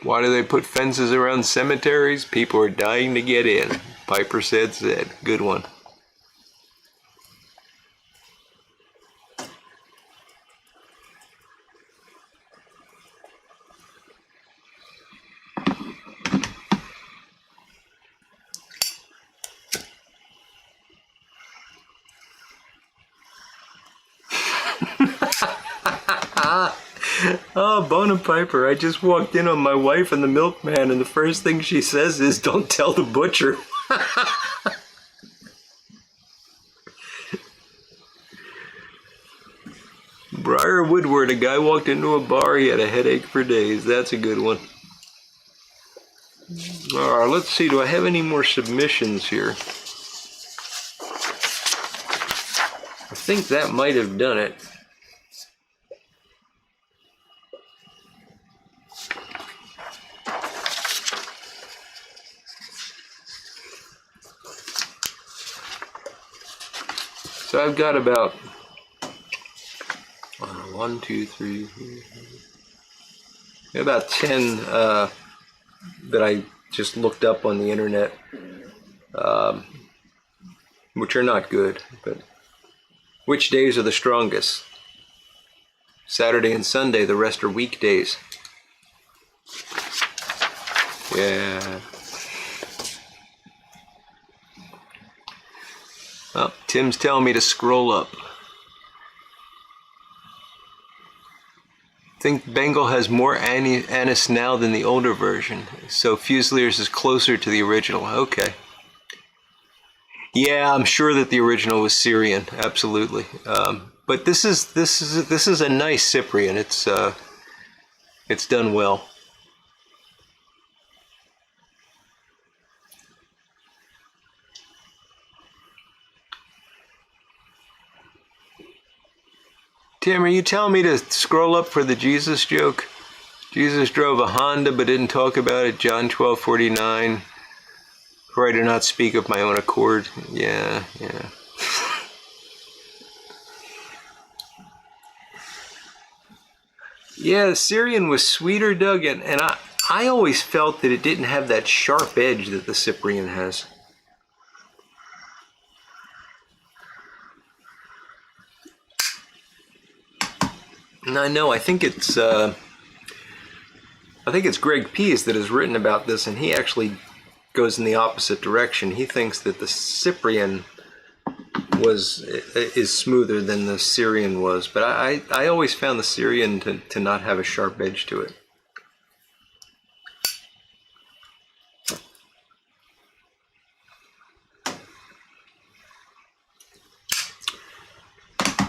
Why do they put fences around cemeteries? People are dying to get in. Piper said. Good one. Oh, Bona Piper, I just walked in on my wife and the milkman, and the first thing she says is, "Don't tell the butcher." Briar Woodward, a guy walked into a bar, he had a headache for days. That's a good one. All right, let's see, do I have any more submissions here? I think that might have done it. So I've got about 1, 2, 3, about 10 that I just looked up on the internet, which are not good. But which days are the strongest? Saturday and Sunday. The rest are weekdays. Yeah. Oh, Tim's telling me to scroll up. I think Bengal has more anise now than the older version, so Fusiliers is closer to the original. Okay. Yeah, I'm sure that the original was Syrian, absolutely. But this is a nice Cyprian. It's done well. Tim, are you telling me to scroll up for the Jesus joke? Jesus drove a Honda but didn't talk about it. John 12:49. For I do not speak of my own accord. Yeah. Yeah, the Syrian was sweeter, Doug, and I always felt that it didn't have that sharp edge that the Cyprian has. And I know, I think it's Greg Pease that has written about this, and he actually goes in the opposite direction. He thinks that the Cyprian is smoother than the Syrian was, but I always found the Syrian to not have a sharp edge to it.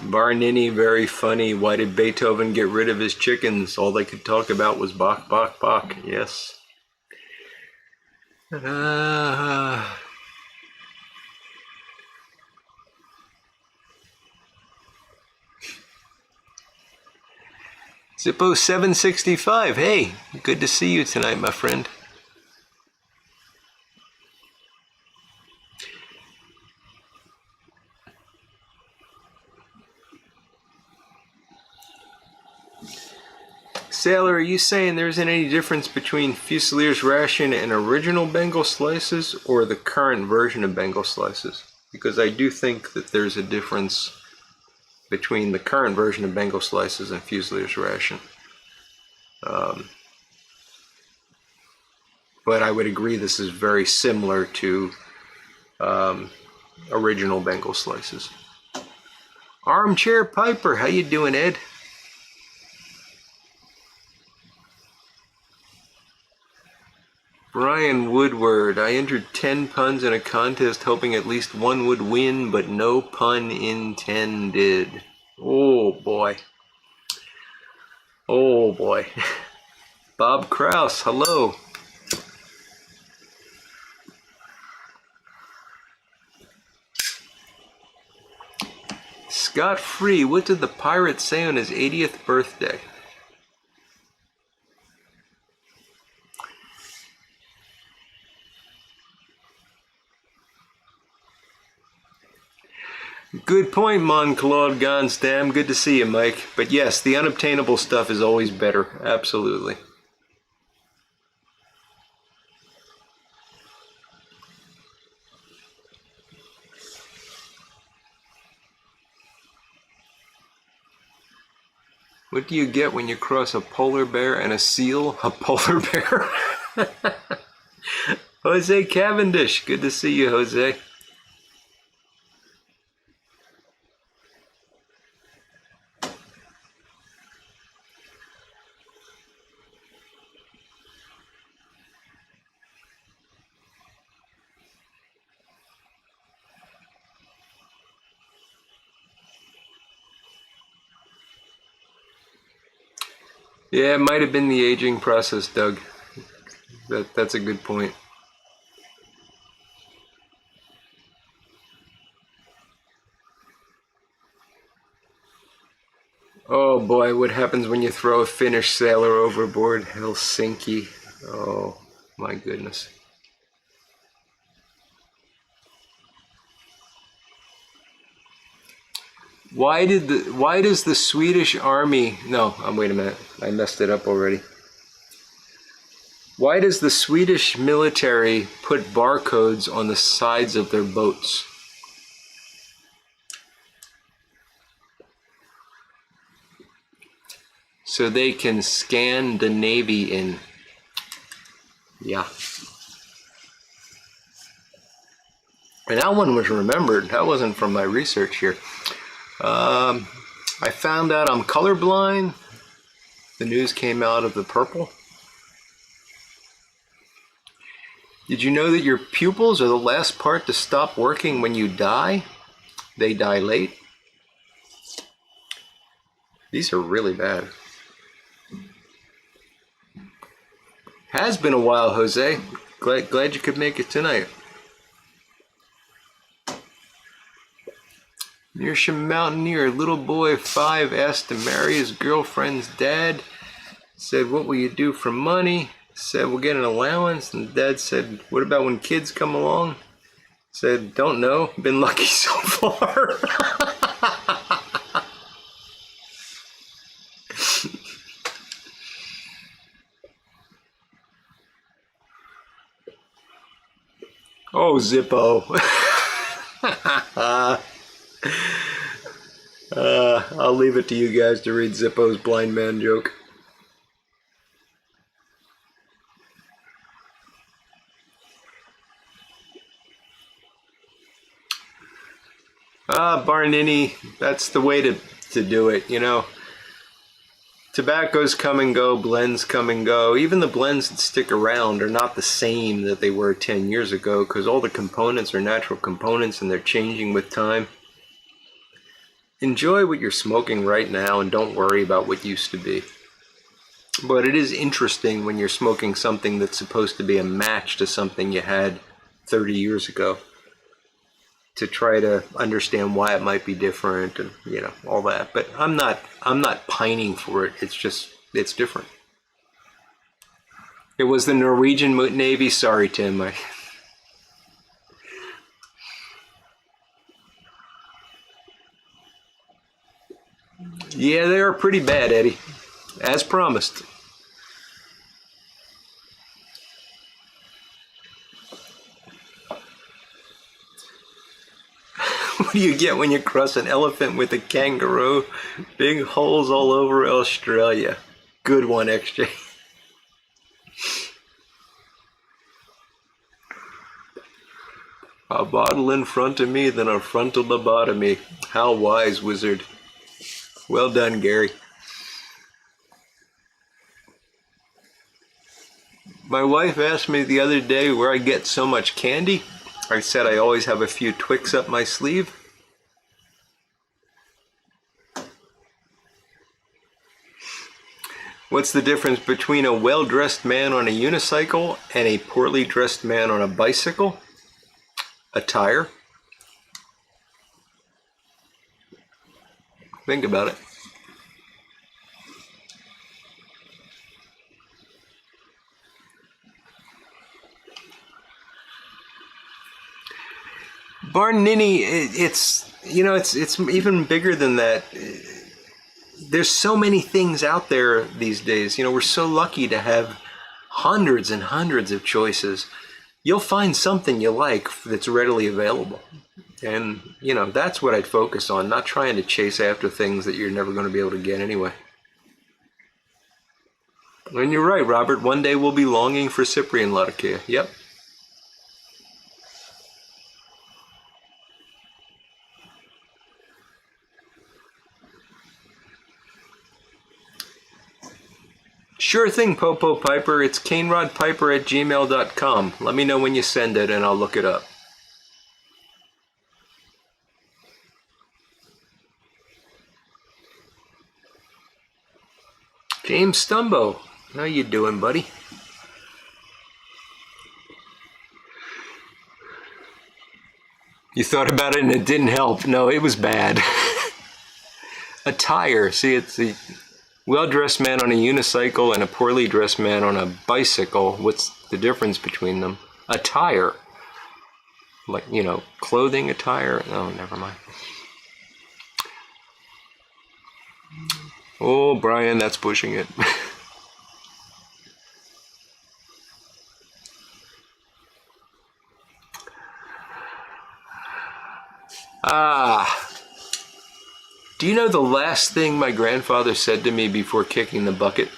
Barnini, very funny. Why did Beethoven get rid of his chickens? All they could talk about was Bach, Bach, Bach. Yes. Zippo 765. Hey, good to see you tonight, my friend. Sailor, are you saying there isn't any difference between Fusilier's ration and original Bengal slices, or the current version of Bengal slices? Because I do think that there's a difference between the current version of Bengal slices and Fusilier's ration. But I would agree this is very similar to original Bengal slices. Armchair Piper, how you doing, Ed? Brian Woodward, I entered 10 puns in a contest hoping at least one would win, but no pun intended. Oh boy. Oh boy. Bob Kraus, hello. Scott Free, what did the pirate say on his 80th birthday? Good point, Mon-Claude Gonstam. Good to see you, Mike. But yes, the unobtainable stuff is always better. Absolutely. What do you get when you cross a polar bear and a seal? A polar bear? Jose Cavendish. Good to see you, Jose. Yeah, it might have been the aging process, Doug. That's a good point. Oh boy, what happens when you throw a Finnish sailor overboard? Helsinki. Oh my goodness. Why does the Swedish army, no, wait a minute, I messed it up already. Why does the Swedish military put barcodes on the sides of their boats? So they can scan the Navy in. Yeah. And that one was remembered. That wasn't from my research here. I found out I'm colorblind. The news came out of the purple. Did you know that your pupils are the last part to stop working when you die? They dilate. These are really bad. Has been a while, Jose. Glad you could make it tonight. Meerschaum Mountaineer, little boy 5 asked to marry his girlfriend's dad. Said, what will you do for money? Said, we'll get an allowance. And dad said, what about when kids come along? Said, don't know. Been lucky so far. Oh, Zippo. I'll leave it to you guys to read Zippo's blind man joke. Barnini, that's the way to do it, you know. Tobaccos come and go, blends come and go. Even the blends that stick around are not the same that they were 10 years ago because all the components are natural components and they're changing with time. Enjoy what you're smoking right now and don't worry about what used to be. But it is interesting when you're smoking something that's supposed to be a match to something you had 30 years ago to try to understand why it might be different and, you know, all that. But I'm not pining for it. It's just, it's different. It was the Norwegian Navy. Sorry, Tim. Yeah, they are pretty bad, Eddie. As promised. What do you get when you cross an elephant with a kangaroo? Big holes all over Australia. Good one, XJ. A bottle in front of me, then a frontal lobotomy. How wise, wizard. Well done, Gary. My wife asked me the other day where I get so much candy. I said I always have a few Twix up my sleeve. What's the difference between a well-dressed man on a unicycle and a poorly dressed man on a bicycle? Attire. Think about it. Barnini, it's, you know, it's even bigger than that. There's so many things out there these days. You know, we're so lucky to have hundreds and hundreds of choices. You'll find something you like that's readily available. And, you know, that's what I'd focus on, not trying to chase after things that you're never going to be able to get anyway. And you're right, Robert. One day we'll be longing for Cyprian Latakia. Yep. Sure thing, Popo Piper. It's canerodpiper@gmail.com. Let me know when you send it and I'll look it up. James Stumbo. How you doing, buddy? You thought about it and it didn't help. No, it was bad. Attire. See, it's the well-dressed man on a unicycle and a poorly dressed man on a bicycle. What's the difference between them? Attire. Like, you know, clothing attire. Oh, never mind. Oh, Brian, that's pushing it. Do you know the last thing my grandfather said to me before kicking the bucket?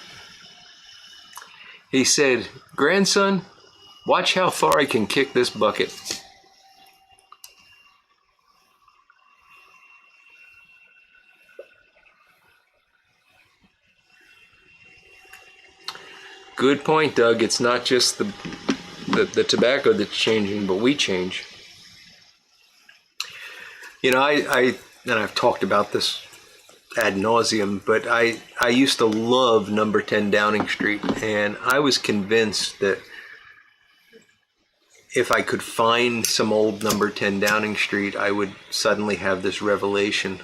He said, "Grandson, Watch how far I can kick this bucket. Good point, Doug. It's not just the tobacco that's changing, but we change. You know, and I've talked about this ad nauseum, but I used to love number 10 Downing Street, and I was convinced that if I could find some old number 10 Downing Street, I would suddenly have this revelation.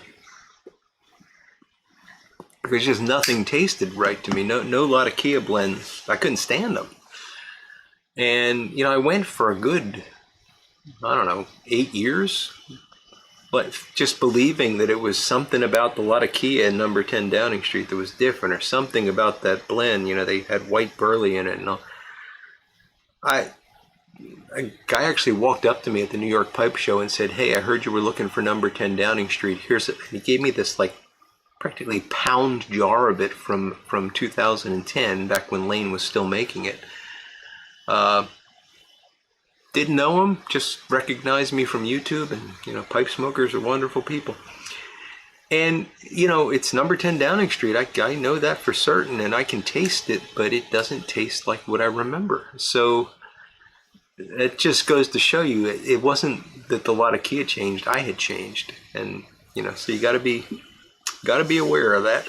Because just nothing tasted right to me. No lot of Kia blends. I couldn't stand them. And, you know, I went for a good, I don't know, 8 years. But just believing that it was something about the lot of Kia in number 10 Downing Street that was different, or something about that blend. You know, they had white burley in it and all. A guy actually walked up to me at the New York Pipe Show and said, "Hey, I heard you were looking for number 10 Downing Street. Here's it." And he gave me this like practically pound jar of it from 2010, back when Lane was still making it. Didn't know him, just recognized me from YouTube, and you know, pipe smokers are wonderful people. And you know, it's number 10 Downing Street. I know that for certain, and I can taste it, but it doesn't taste like what I remember. So it just goes to show you, it wasn't that the lot of Kia changed, I had changed. And you know, so you got to be aware of that.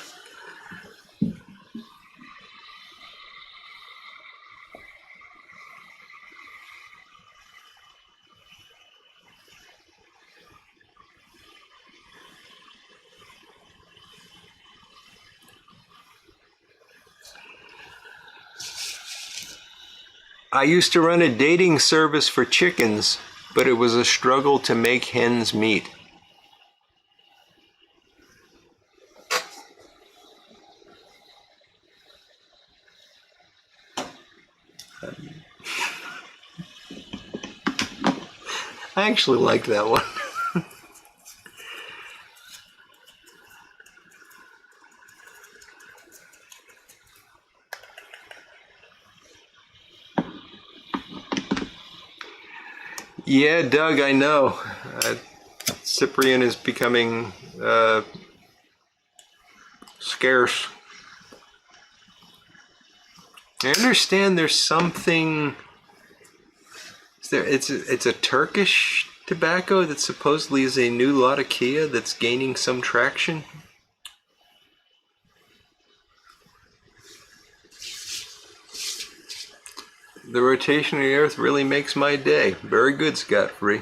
I used to run a dating service for chickens, but it was a struggle to make hens meet. I actually like that one. Yeah, Doug, I know. Cyprian is becoming scarce. I understand there's something. It's a Turkish tobacco that supposedly is a new lot of Kia that's gaining some traction. The rotation of the earth really makes my day. Very good, Scott Free.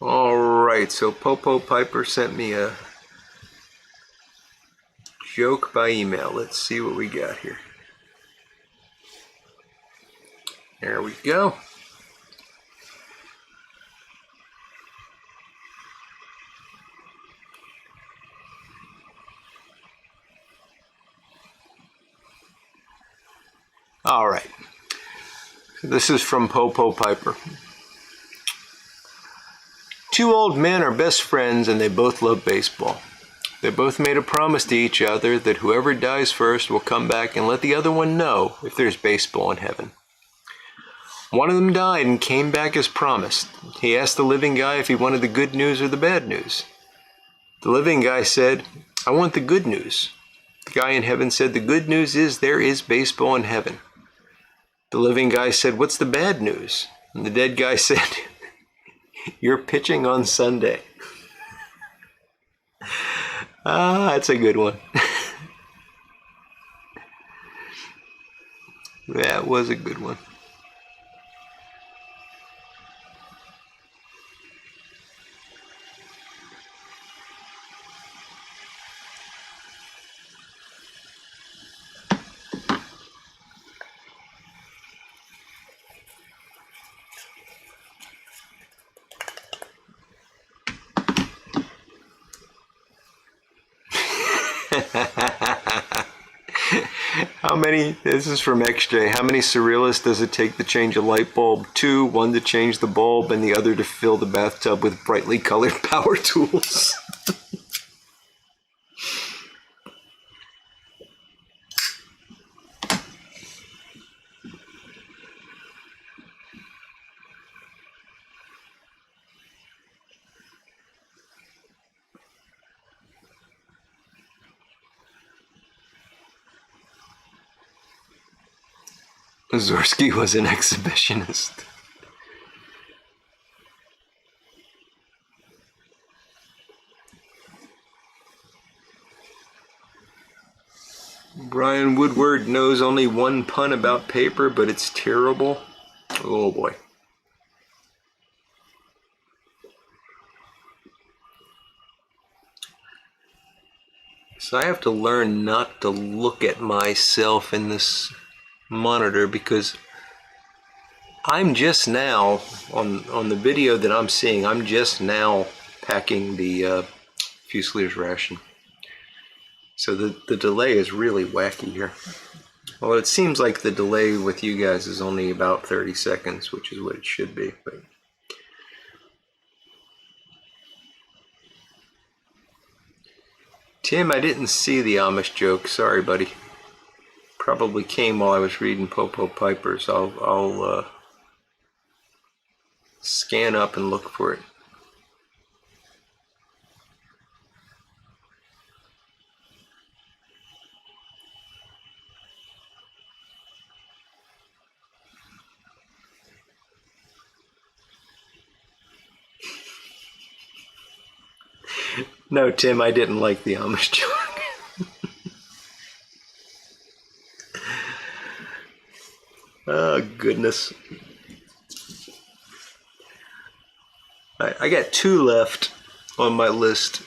All right, so Popo Piper sent me a joke by email. Let's see what we got here. There we go. All right. This is from Popo Piper. Two old men are best friends and they both love baseball. They both made a promise to each other that whoever dies first will come back and let the other one know if there's baseball in heaven. One of them died and came back as promised. He asked the living guy if he wanted the good news or the bad news. The living guy said, "I want the good news." The guy in heaven said, "The good news is there is baseball in heaven." The living guy said, "What's the bad news?" And the dead guy said, "You're pitching on Sunday." That's a good one. That was a good one. How many, this is from XJ, how many surrealists does it take to change a light bulb? 2, one to change the bulb and the other to fill the bathtub with brightly colored power tools. Zorsky was an exhibitionist. Brian Woodward knows only one pun about paper, but it's terrible. Oh boy. So I have to learn not to look at myself in this monitor because I'm just now, on the video that I'm seeing, I'm just now packing the Fusiliers ration. So the delay is really wacky here. Well, it seems like the delay with you guys is only about 30 seconds, which is what it should be. But Tim, I didn't see the Amish joke. Sorry, buddy. Probably came while I was reading Popo Piper, so I'll scan up and look for it. No, Tim, I didn't like the Amish joke. Oh, goodness. I got 2 left on my list.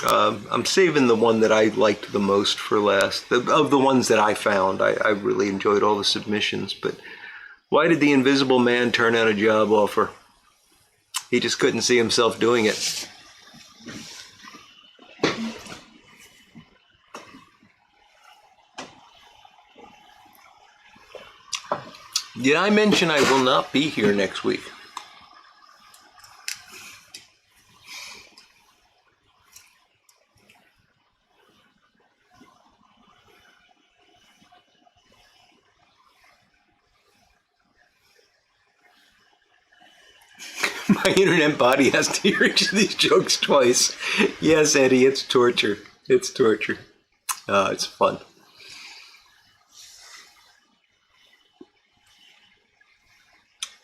I'm saving the one that I liked the most for last. Of the ones that I found, I really enjoyed all the submissions. But why did the Invisible Man turn out a job offer? He just couldn't see himself doing it. Did I mention I will not be here next week? My internet body has to hear each of these jokes twice. Yes, Eddie, it's torture. It's torture. It's fun.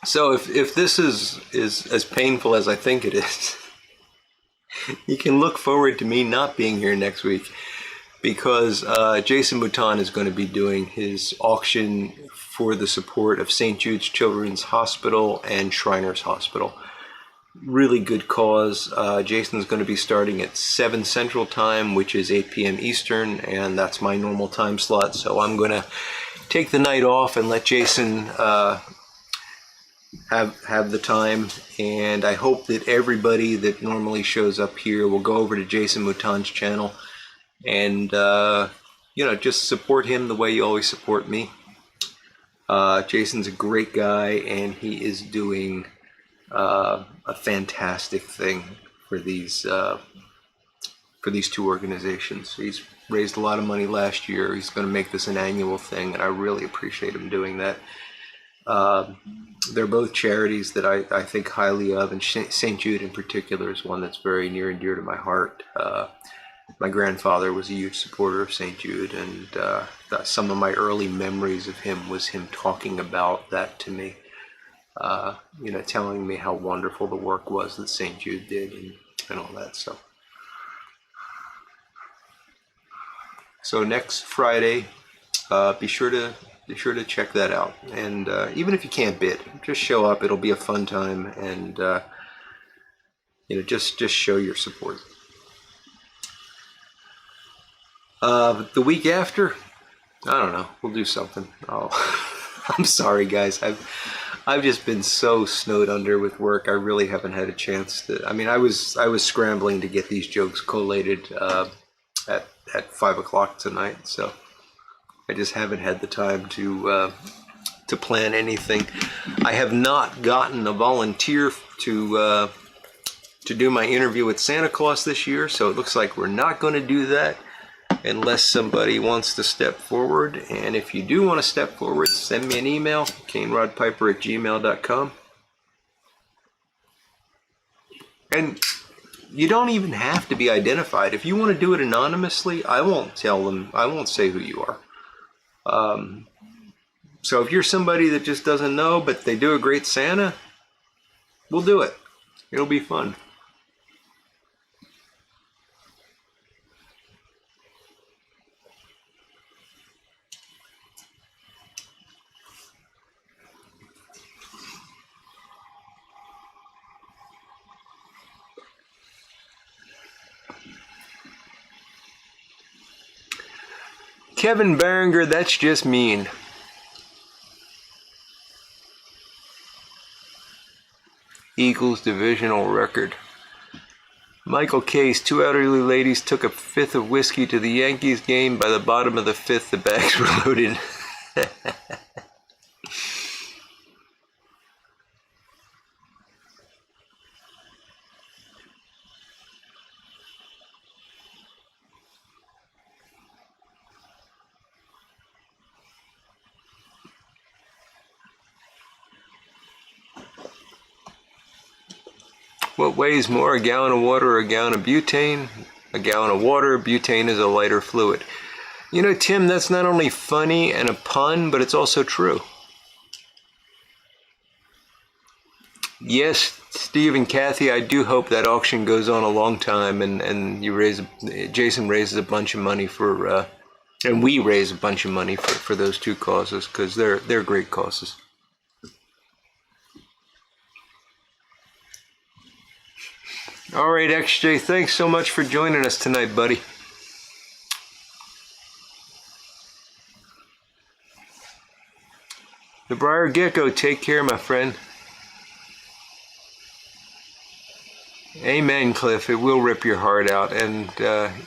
So if this is as painful as I think it is, you can look forward to me not being here next week because Jason Mouton is going to be doing his auction for the support of St. Jude's Children's Hospital and Shriners Hospital. Really good cause. Jason's going to be starting at 7 Central Time, which is 8 p.m. Eastern, and that's my normal time slot. So I'm going to take the night off and let Jason have the time. And I hope that everybody that normally shows up here will go over to Jason Mouton's channel and just support him the way you always support me. Jason's a great guy, and he is doing a fantastic thing for these 2 organizations. He's raised a lot of money last year. He's going to make this an annual thing, and I really appreciate him doing that. They're both charities that I think highly of, and St. Jude in particular is one that's very near and dear to my heart. My grandfather was a huge supporter of St. Jude, and some of my early memories of him was him talking about that to me. Telling me how wonderful the work was that St. Jude did and all that stuff. So next Friday, be sure to check that out. And even if you can't bid, just show up. It'll be a fun time, and just show your support. The week after, I don't know. We'll do something. I'm sorry, guys. I've just been so snowed under with work. I really haven't had a chance to. I mean, I was scrambling to get these jokes collated at 5 o'clock tonight, so I just haven't had the time to plan anything. I have not gotten a volunteer to do my interview with Santa Claus this year, so it looks like we're not going to do that unless somebody wants to step forward. And if you do want to step forward, send me an email, canerodpiper@gmail.com. And you don't even have to be identified. If you want to do it anonymously, I won't tell them. I won't say who you are. So if you're somebody that just doesn't know, but they do a great Santa, we'll do it. It'll be fun. Kevin Berenger, that's just mean. Eagles divisional record. Michael Case, two elderly ladies took a fifth of whiskey to the Yankees game. By the bottom of the fifth, the bags were loaded. What weighs more, a gallon of water or a gallon of butane? A gallon of water. Butane is a lighter fluid. You know, Tim, that's not only funny and a pun, but it's also true. Yes, Steve and Kathy, I do hope that auction goes on a long time, and Jason raises a bunch of money for, and we raise a bunch of money for those two causes, because they're great causes. All right, XJ, thanks so much for joining us tonight, buddy. The Briar Gecko, take care, my friend. Amen, Cliff. It will rip your heart out. And,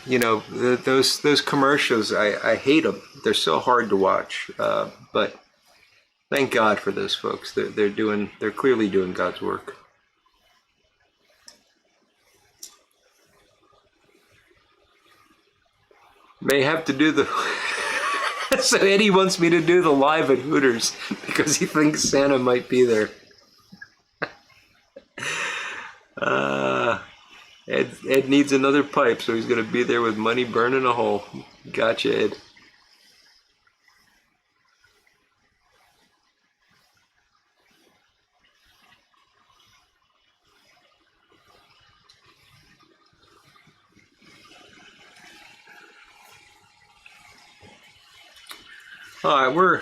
you know, those commercials, I hate them. They're so hard to watch. But thank God for those folks. They're clearly doing God's work. May have to do the... So Eddie wants me to do the live at Hooters because he thinks Santa might be there. Ed needs another pipe, so he's going to be there with money burning a hole. Gotcha, Ed. All right,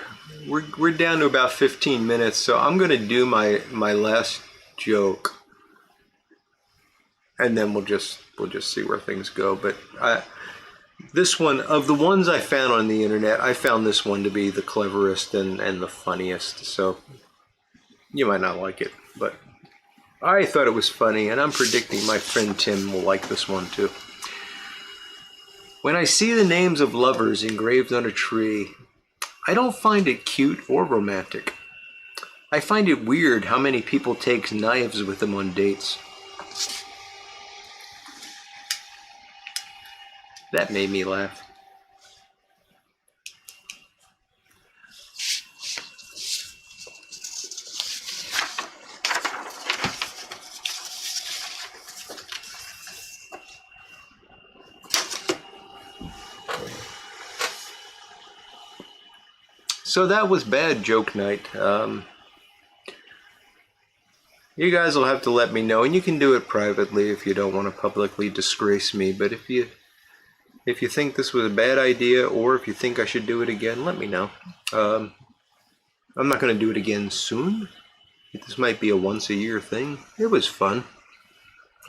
we're down to about 15 minutes, so I'm going to do my last joke, and then we'll just see where things go. But this one, of the ones I found on the internet, I found this one to be the cleverest and the funniest. So you might not like it, but I thought it was funny, and I'm predicting my friend Tim will like this one too. When I see the names of lovers engraved on a tree, I don't find it cute or romantic. I find it weird how many people take knives with them on dates. That made me laugh. So that was bad joke night. You guys will have to let me know, and you can do it privately if you don't want to publicly disgrace me. But if you think this was a bad idea, or if you think I should do it again, let me know. I'm not going to do it again soon. This might be a once-a-year thing. It was fun.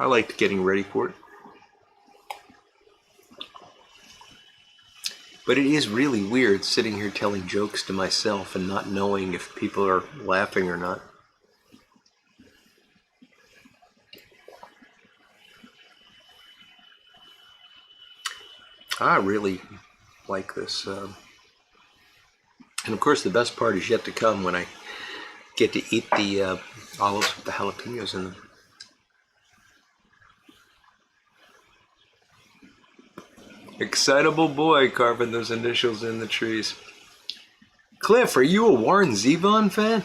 I liked getting ready for it. But it is really weird sitting here telling jokes to myself and not knowing if people are laughing or not. I really like this. And of course, the best part is yet to come when I get to eat the olives with the jalapenos in them. Excitable boy carving those initials in the trees. Cliff, are you a Warren Zevon fan?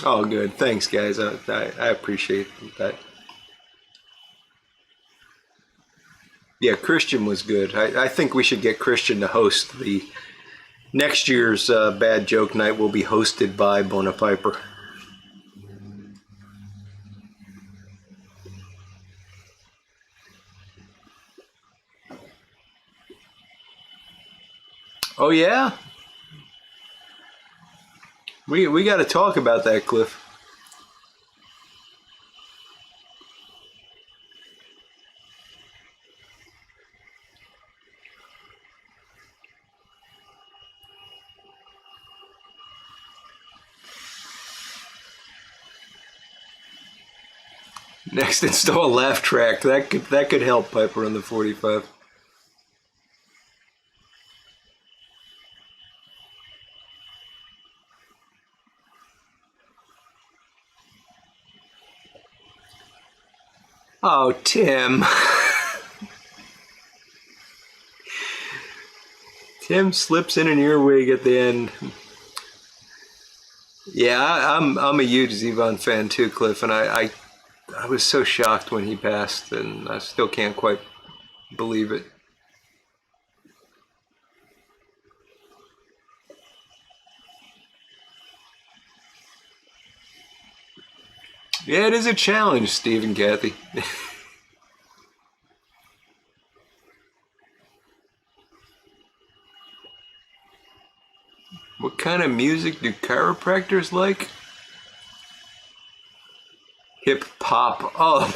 Oh, good. Thanks, guys. I appreciate that. Yeah, Christian was good. I think we should get Christian to host the next year's Bad Joke Night. Will be hosted by Bonapiper. Oh yeah, we got to talk about that, Cliff. Next, install a laugh track. That could help Piper on the 45. Oh, Tim. Tim slips in an earwig at the end. Yeah, I'm a huge Zevon fan too, Cliff, and I was so shocked when he passed, and I still can't quite believe it. Yeah, it is a challenge, Steve and Kathy. What kind of music do chiropractors like? Hip hop. Oh.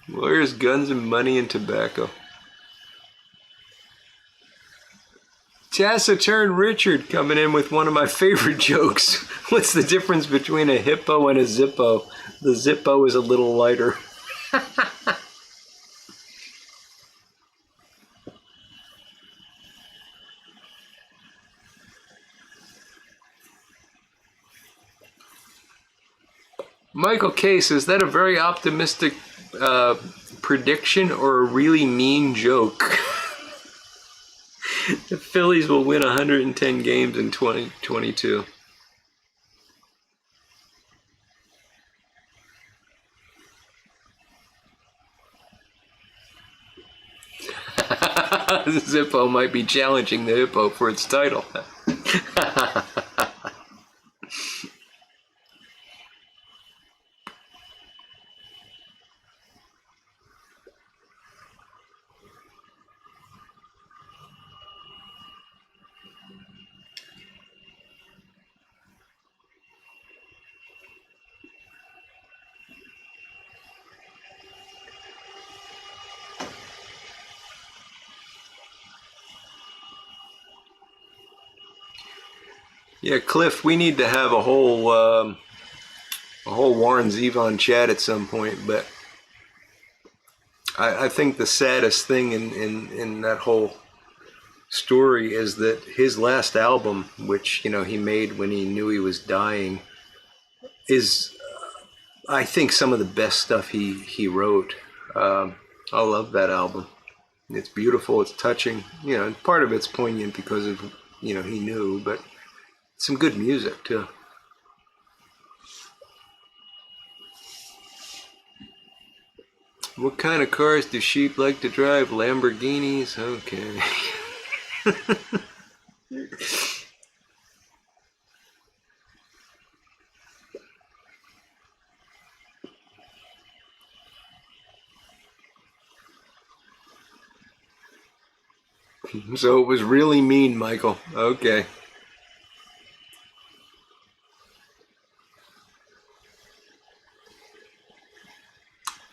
Lawyers, guns, and money and tobacco. Taciturn Richard coming in with one of my favorite jokes. What's the difference between a hippo and a zippo? The zippo is a little lighter. Michael Case, is that a very optimistic prediction or a really mean joke? The Phillies will win 110 games in 2022. Zippo might be challenging the hippo for its title. Yeah, Cliff, we need to have a whole Warren Zevon chat at some point, but I think the saddest thing in that whole story is that his last album, which he made when he knew he was dying, is I think some of the best stuff he wrote. I love that album. It's beautiful. It's touching. Part of it's poignant because of he knew, but some good music too. What kind of cars do sheep like to drive? Lamborghinis? Okay. So it was really mean, Michael. Okay.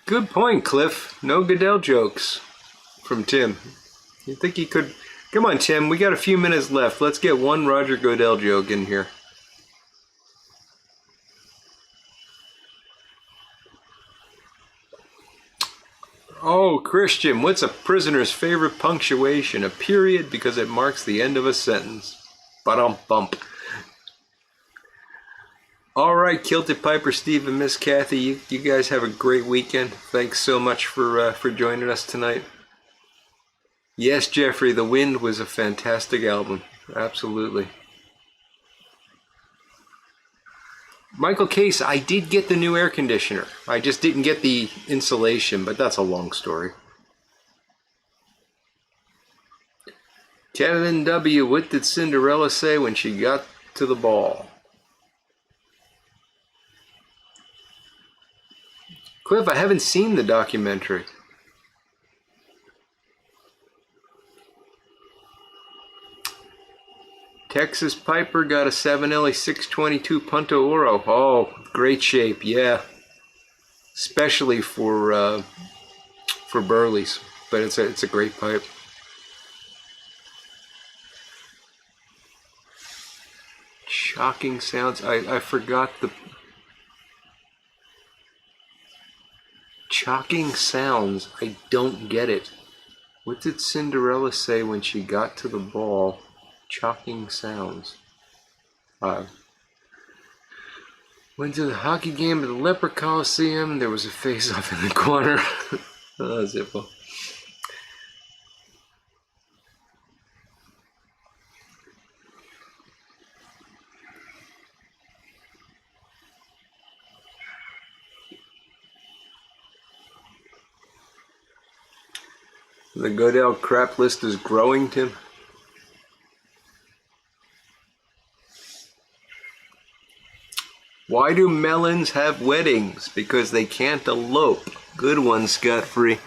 Good point, Cliff. No Goodell jokes from Tim. You think he could... Come on, Tim. We got a few minutes left. Let's get one Roger Goodell joke in here. Oh, Christian, what's a prisoner's favorite punctuation? A period because it marks the end of a sentence. Ba-dum-bump. All right, Kilted Piper, Steve, and Miss Kathy, you guys have a great weekend. Thanks so much for joining us tonight. Yes, Jeffrey, The Wind was a fantastic album. Absolutely. Michael Case, I did get the new air conditioner. I just didn't get the insulation, but that's a long story. Kevin W., what did Cinderella say when she got to the ball? Cliff, I haven't seen the documentary. Texas Piper got a 7LE 622 Punto Oro. Oh, great shape, yeah. Especially for Burleys, but it's a great pipe. Shocking sounds. I forgot the shocking sounds. I don't get it. What did Cinderella say when she got to the ball? Shocking sounds. Went to the hockey game at the Leper Coliseum. There was a face-off in the corner. Oh, Zippo. The Godell crap list is growing, Tim. Why do melons have weddings? Because they can't elope. Good one, Scott-free.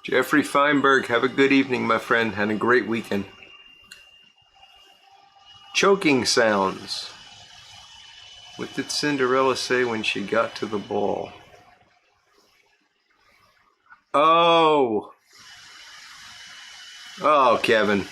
Jeffrey Feinberg, have a good evening, my friend, and a great weekend. Choking sounds. What did Cinderella say when she got to the ball? Oh! Oh, Kevin.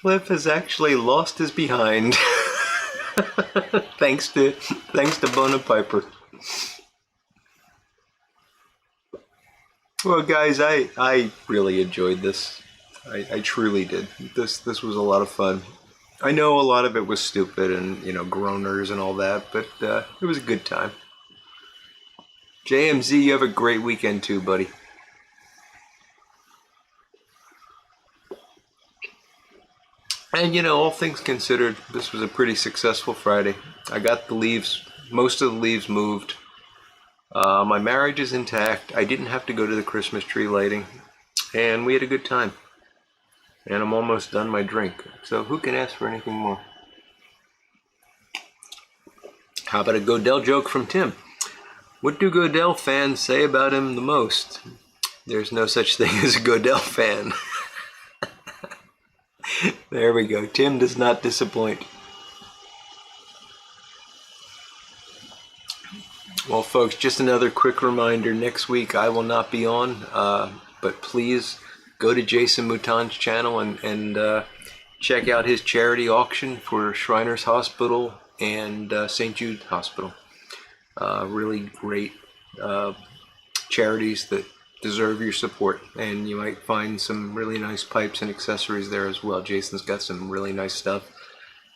Cliff has actually lost his behind. thanks to Bona Piper. Well, guys, I really enjoyed this. I truly did. This was a lot of fun. I know a lot of it was stupid and, you know, groaners and all that, but it was a good time. JMZ, you have a great weekend too, buddy. And, you know, all things considered, this was a pretty successful Friday. I got the leaves, most of the leaves moved. My marriage is intact. I didn't have to go to the Christmas tree lighting. And we had a good time. And I'm almost done my drink. So who can ask for anything more? How about a Godell joke from Tim? What do Godell fans say about him the most? There's no such thing as a Godell fan. There we go. Tim does not disappoint. Well, folks, just another quick reminder. Next week I will not be on, but please go to Jason Mouton's channel and check out his charity auction for Shriners Hospital and St. Jude Hospital. Really great charities that deserve your support, and you might find some really nice pipes and accessories there as well. Jason's got some really nice stuff.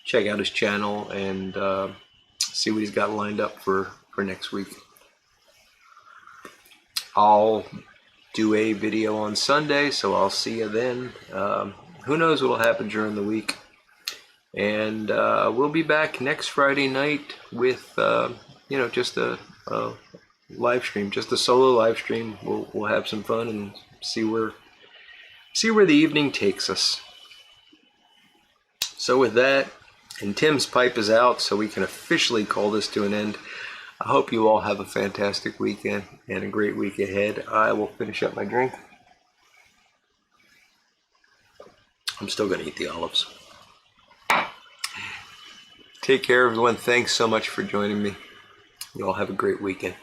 Check out his channel and see what he's got lined up for next week. I'll do a video on Sunday, so I'll see you then. Who knows what will happen during the week. And we'll be back next Friday night with you know, just a live stream, just a solo live stream. We'll have some fun and see where see where the evening takes us. So with that, and Tim's pipe is out, so we can officially call this to an end. I hope you all have a fantastic weekend and a great week ahead. I will finish up my drink. I'm still going to eat the olives. Take care, everyone. Thanks so much for joining me. You all have a great weekend.